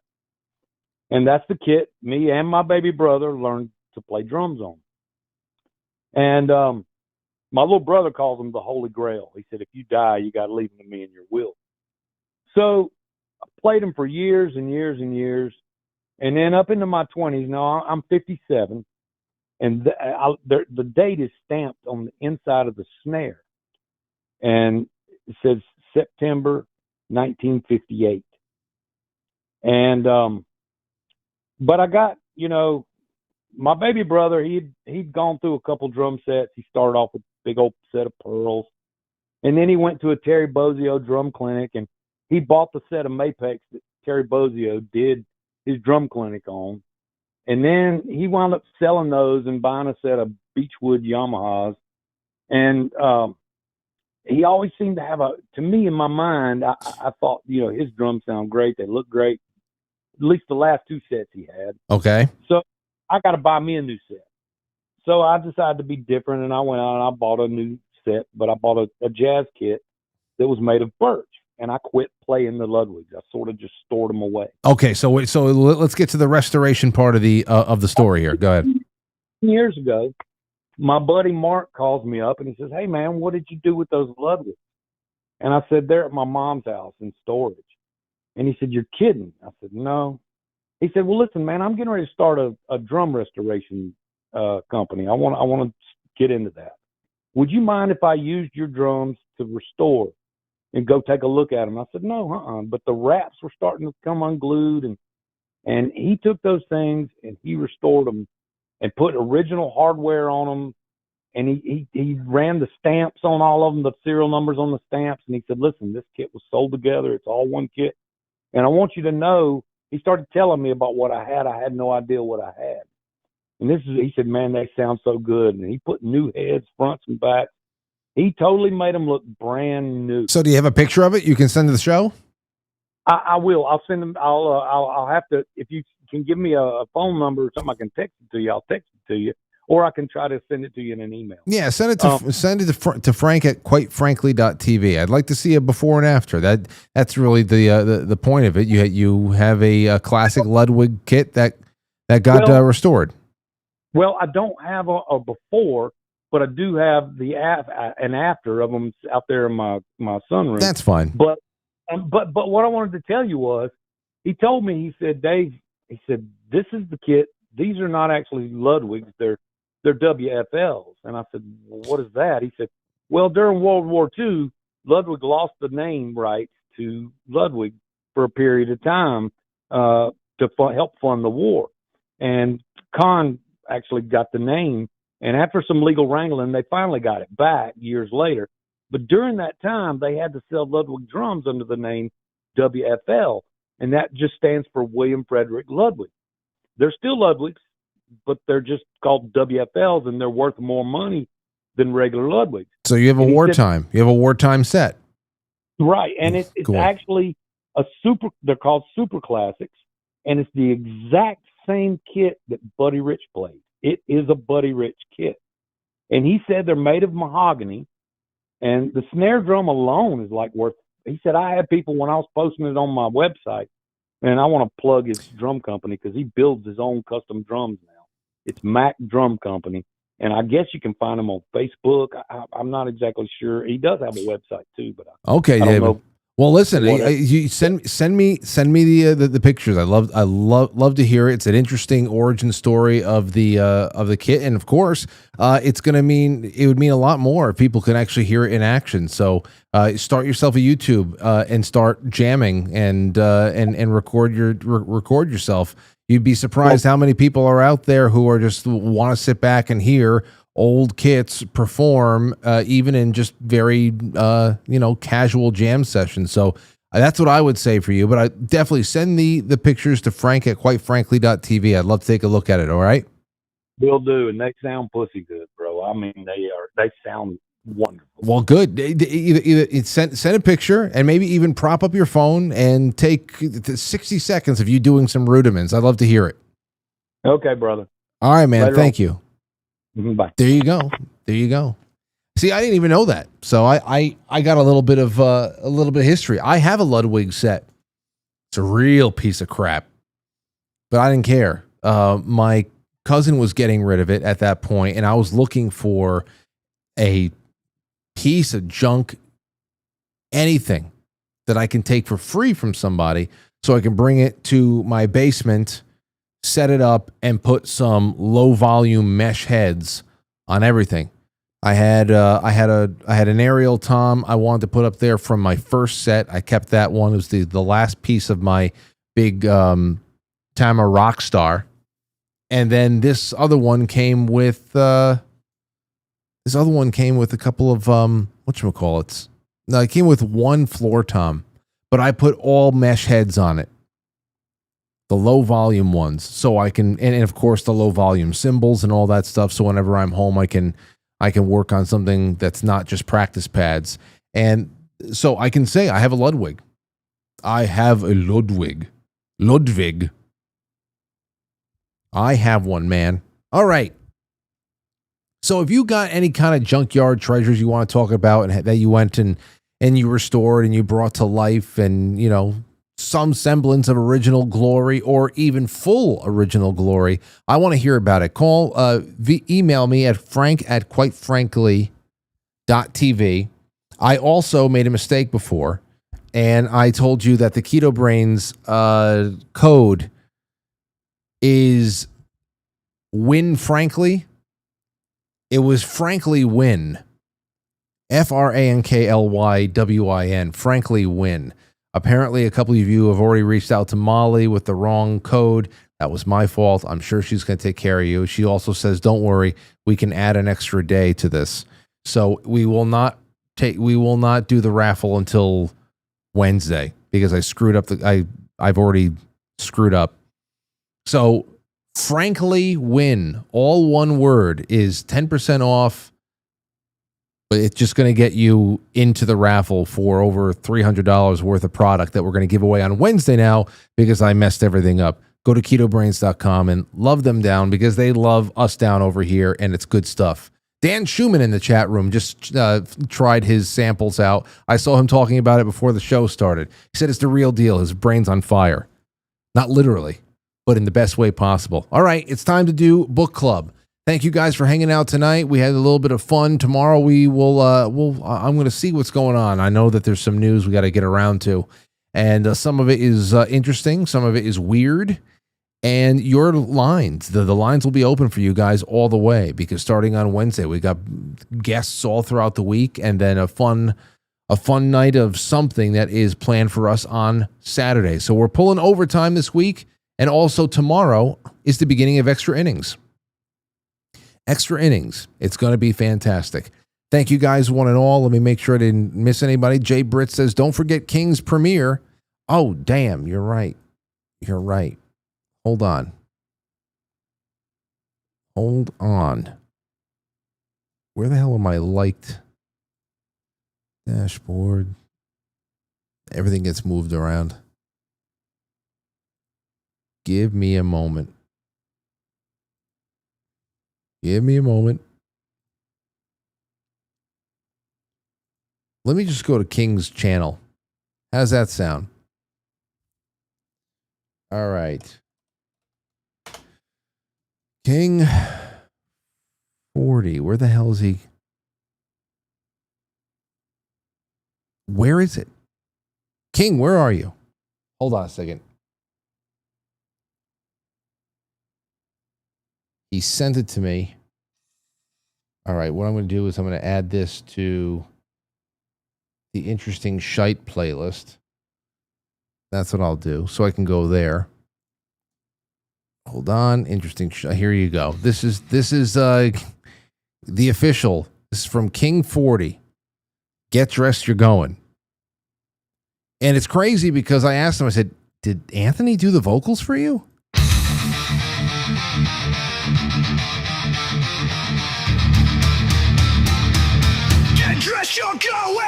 And that's the kit me and my baby brother learned to play drums on. And my little brother calls them the Holy Grail. He said, if you die, you got to leave them to me in your will. So I played them for years and years and years. And then up into my 20s, now I'm 57. And the date is stamped on the inside of the snare. And it says September 1958. And, but I got, my baby brother, he'd gone through a couple drum sets. He started off with a big old set of pearls. And then he went to a Terry Bozzio drum clinic, and he bought the set of Mapex that Terry Bozzio did his drum clinic on. And then he wound up selling those and buying a set of Beechwood Yamahas. And he always seemed to have to me in my mind, I thought, his drums sound great. They look great. At least the last two sets he had. Okay. So I got to buy me a new set. So I decided to be different, and I went out and I bought a new set, but I bought a jazz kit that was made of birch. And I quit playing the Ludwigs. I sort of just stored them away. Okay, so let's get to the restoration part of the story here. Go ahead. Years ago, my buddy Mark calls me up and he says, "Hey man, what did you do with those Ludwigs?" And I said, "They're at my mom's house in storage." And he said, "You're kidding." I said, "No." He said, "Well, listen, man, I'm getting ready to start a drum restoration company. I want to get into that. Would you mind if I used your drums to restore and go take a look at them?" I said, "No, But the wraps were starting to come unglued, and he took those things and he restored them and put original hardware on them, and he ran the stamps on all of them, the serial numbers on the stamps, and he said, listen, this kit was sold together. It's all one kit. And I want you to know, he started telling me about what I had. I had no idea what I had. And he said, man, they sound so good. And he put new heads, fronts and backs. He totally made them look brand new. So do you have a picture of it you can send to the show? I will. I'll send them. I'll have to, if you can give me a phone number or something, I can text it to you. I'll text it to you. Or I can try to send it to you in an email. Yeah, send it to Frank at quitefrankly.tv. I'd like to see a before and after. That's really the point of it. You have a classic Ludwig kit that got restored. Well, I don't have a before, but I do have an after of them out there in my sunroom. That's fine. But what I wanted to tell you was, he told me, he said, Dave, he said, this is the kit. These are not actually Ludwigs. They're WFLs. And I said, well, what is that? He said, well, during World War II, Ludwig lost the name rights to Ludwig for a period of time to help fund the war. And Kahn actually got the name. And after some legal wrangling, they finally got it back years later. But during that time, they had to sell Ludwig drums under the name WFL. And that just stands for William Frederick Ludwig. They're still Ludwigs, but they're just called WFLs, and they're worth more money than regular Ludwigs. So you have a wartime. You have a wartime set. Right. And it's Cool. actually they're called super classics, and it's the exact same kit that Buddy Rich played. It is a Buddy Rich kit. And he said they're made of mahogany, and the snare drum alone is he said, I had people when I was posting it on my website, and I want to plug his drum company because he builds his own custom drums now. It's Mac Drum Company, and I guess you can find him on Facebook. I'm not exactly sure. He does have a website too, but Okay, I don't David. know. Well, listen, you send me the pictures. I love to hear it. It's an interesting origin story of the kit, and of course, it would mean a lot more if people can actually hear it in action. So, start yourself a YouTube and start jamming and record yourself. You'd be surprised how many people are out there who are just want to sit back and hear old kits perform, even in just very casual jam sessions. So that's what I would say for you. But I definitely send the pictures to Frank at quitefrankly.tv. I'd love to take a look at it. All right. Will do, and they sound pussy good, bro. I mean, they sound wonderful. Well, good. Either send a picture and maybe even prop up your phone and take 60 seconds of you doing some rudiments. I'd love to hear it. Okay, brother. All right, man. Thank you. Bye. There you go. See, I didn't even know that. So I got a little bit of history. I have a Ludwig set. It's a real piece of crap, but I didn't care. My cousin was getting rid of it at that point, and I was looking for a piece of junk, anything that I can take for free from somebody, so I can bring it to my basement, set it up, and put some low volume mesh heads on everything. I had an aerial tom I wanted to put up there from my first set. I kept that one. It was the last piece of my big Tama Rockstar. And then this other one came with a couple of whatchamacallits. No, it came with one floor tom, but I put all mesh heads on it. The low volume ones, so I can, and of course the low volume cymbals and all that stuff. So whenever I'm home, I can work on something that's not just practice pads. And so I can say I have a Ludwig. I have a Ludwig. I have one, man. All right. So if you got any kind of junkyard treasures you want to talk about and that you went and you restored and you brought to life, and some semblance of original glory or even full original glory, I want to hear about it. Email me at frank@quitefrankly.tv. I also made a mistake before, and I told you that the Keto Brainz code is win frankly. It was frankly win. FRANKLYWIN. Frankly win. Apparently, a couple of you have already reached out to Molly with the wrong code. That was my fault. I'm sure she's going to take care of you. She also says, don't worry, we can add an extra day to this. So we will not do the raffle until Wednesday because I screwed up I've already screwed up. So frankly, win, all one word, is 10% off, but it's just going to get you into the raffle for over $300 worth of product that we're going to give away on Wednesday now because I messed everything up. Go to ketobrainz.com and love them down because they love us down over here, and it's good stuff. Dan Schumann in the chat room just tried his samples out. I saw him talking about it before the show started. He said it's the real deal. His brain's on fire. Not literally, but in the best way possible. All right, it's time to do book club. Thank you guys for hanging out tonight. We had a little bit of fun. Tomorrow I'm going to see what's going on. I know that there's some news we got to get around to, and some of it is interesting. Some of it is weird. And your lines, the lines will be open for you guys all the way because starting on Wednesday, we got guests all throughout the week, and then a fun night of something that is planned for us on Saturday. So we're pulling overtime this week, and also tomorrow is the beginning of Extra Innings. Extra Innings. It's going to be fantastic. Thank you guys, one and all. Let me make sure I didn't miss anybody. Jay Britt says, don't forget King's premiere. Oh, damn, you're right. You're right. Hold on. Hold on. Where the hell am I liked? Dashboard. Everything gets moved around. Give me a moment. Give me a moment. Let me just go to King's channel. How's that sound? All right. King 40. Where the hell is he? Where is it? King, where are you? Hold on a second. He sent it to me. All right, what I'm going to do is I'm going to add this to the interesting shite playlist. That's what I'll do. So I can go there. Hold on. Interesting. Here you go. This is the official. This is from King 40. Get dressed, you're going. And it's crazy because I asked him, I said, did Anthony do the vocals for you? Get dressed, you're going.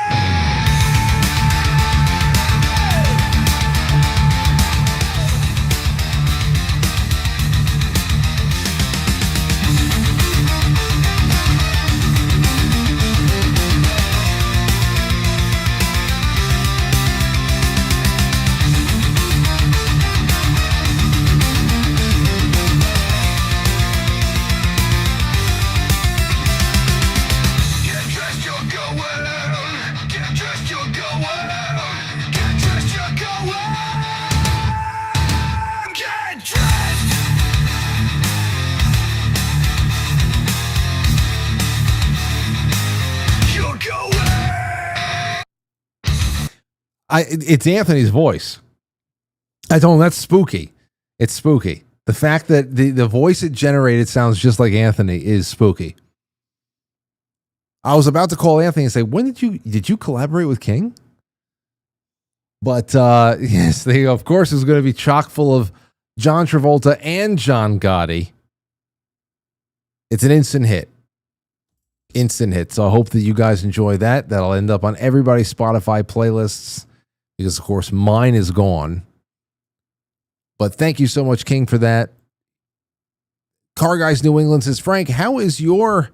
It's Anthony's voice. I told him that's spooky. It's spooky. The fact that the voice it generated sounds just like Anthony is spooky. I was about to call Anthony and say, when did you collaborate with King? But yes, they of course is going to be chock full of John Travolta and John Gotti. It's an instant hit. Instant hit. So I hope that you guys enjoy that. That'll end up on everybody's Spotify playlists. Because, of course, mine is gone. But thank you so much, King, for that. Car Guys New England says, Frank, how is your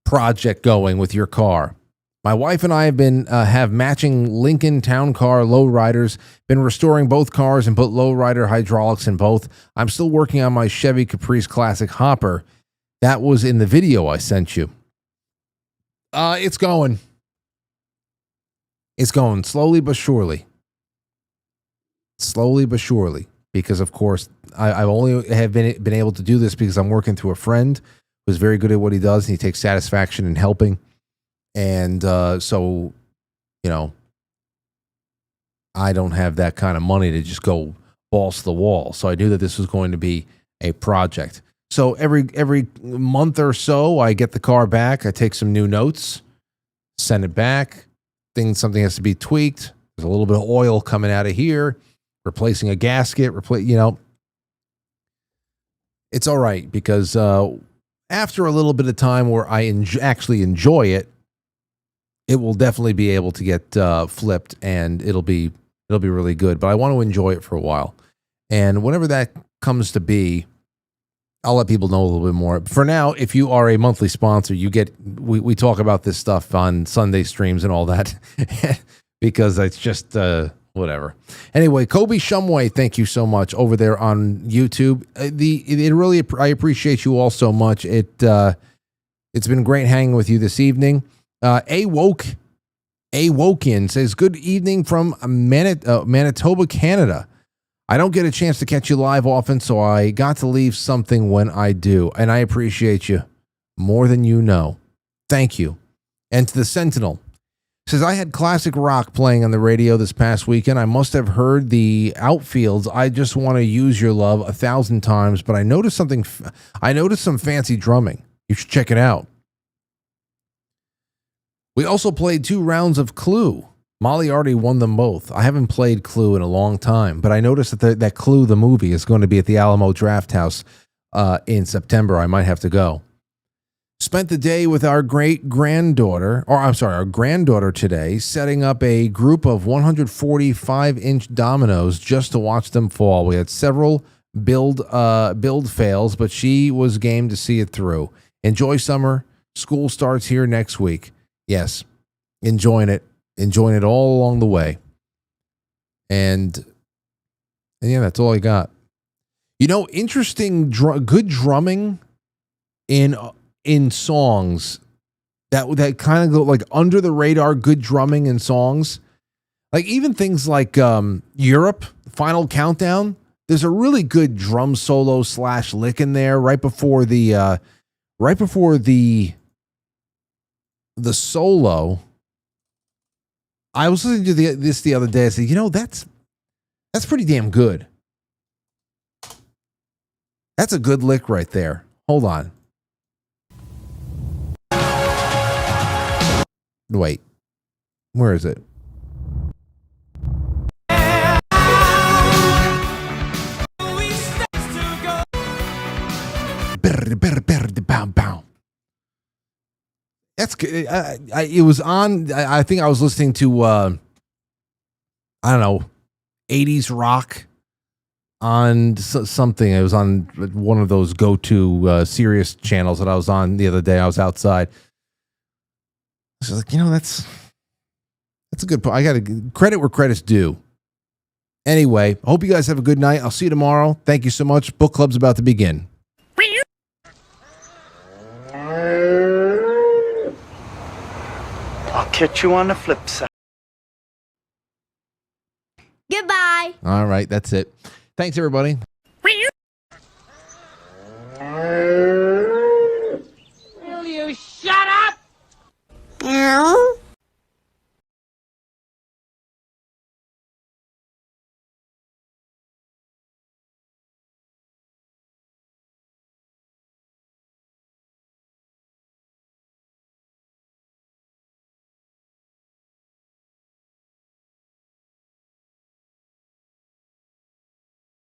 project going with your car? My wife and I have matching Lincoln Town Car lowriders, been restoring both cars and put lowrider hydraulics in both. I'm still working on my Chevy Caprice Classic Hopper. That was in the video I sent you. It's going. It's going slowly but surely. Slowly but surely. Because, of course, I only have been able to do this because I'm working through a friend who's very good at what he does, and he takes satisfaction in helping. And so, you know, I don't have that kind of money to just go balls to the wall. So I knew that this was going to be a project. So every month or so, I get the car back. I take some new notes, send it back. Something has to be tweaked. There's a little bit of oil coming out of here, replacing a gasket. It's all right because after a little bit of time where I actually enjoy it, it will definitely be able to get flipped, and it'll be really good. But I want to enjoy it for a while, and whenever that comes to be, I'll let people know a little bit more. For now, if you are a monthly sponsor, we talk about this stuff on Sunday streams and all that because it's just whatever. Anyway, Kobe Shumway, thank you so much over there on YouTube. I appreciate you all so much. It's been great hanging with you this evening. Awoken says, good evening from Manitoba, Canada. I don't get a chance to catch you live often, so I got to leave something when I do, and I appreciate you more than you know. Thank you. And to the Sentinel, says, I had classic rock playing on the radio this past weekend. I must have heard the outfields. I just want to use your love 1,000 times, but I noticed some fancy drumming. You should check it out. We also played 2 rounds of Clue. Molly already won them both. I haven't played Clue in a long time, but I noticed that Clue, the movie, is going to be at the Alamo Drafthouse in September. I might have to go. Spent the day with our granddaughter today, setting up a group of 145-inch dominoes just to watch them fall. We had several build fails, but she was game to see it through. Enjoy summer. School starts here next week. Yes, enjoying it all along the way. And yeah, that's all I got. Interesting, good drumming in songs that kind of go like under the radar. Good drumming in songs, like even things like Europe, Final Countdown. There's a really good drum solo / lick in there right before the solo. I was listening to this the other day. I said, that's pretty damn good. That's a good lick right there. Hold on. Wait. Where is it? That's good. It was on. I think I was listening to I don't know, 80s rock on something. It was on one of those go-to Sirius channels that I was on the other day. I was outside. I was like, that's a good point. I got to credit where credit's due. Anyway, I hope you guys have a good night. I'll see you tomorrow. Thank you so much. Book club's about to begin. I'll catch you on the flip side. Goodbye. All right, that's it. Thanks, everybody. Will you shut up?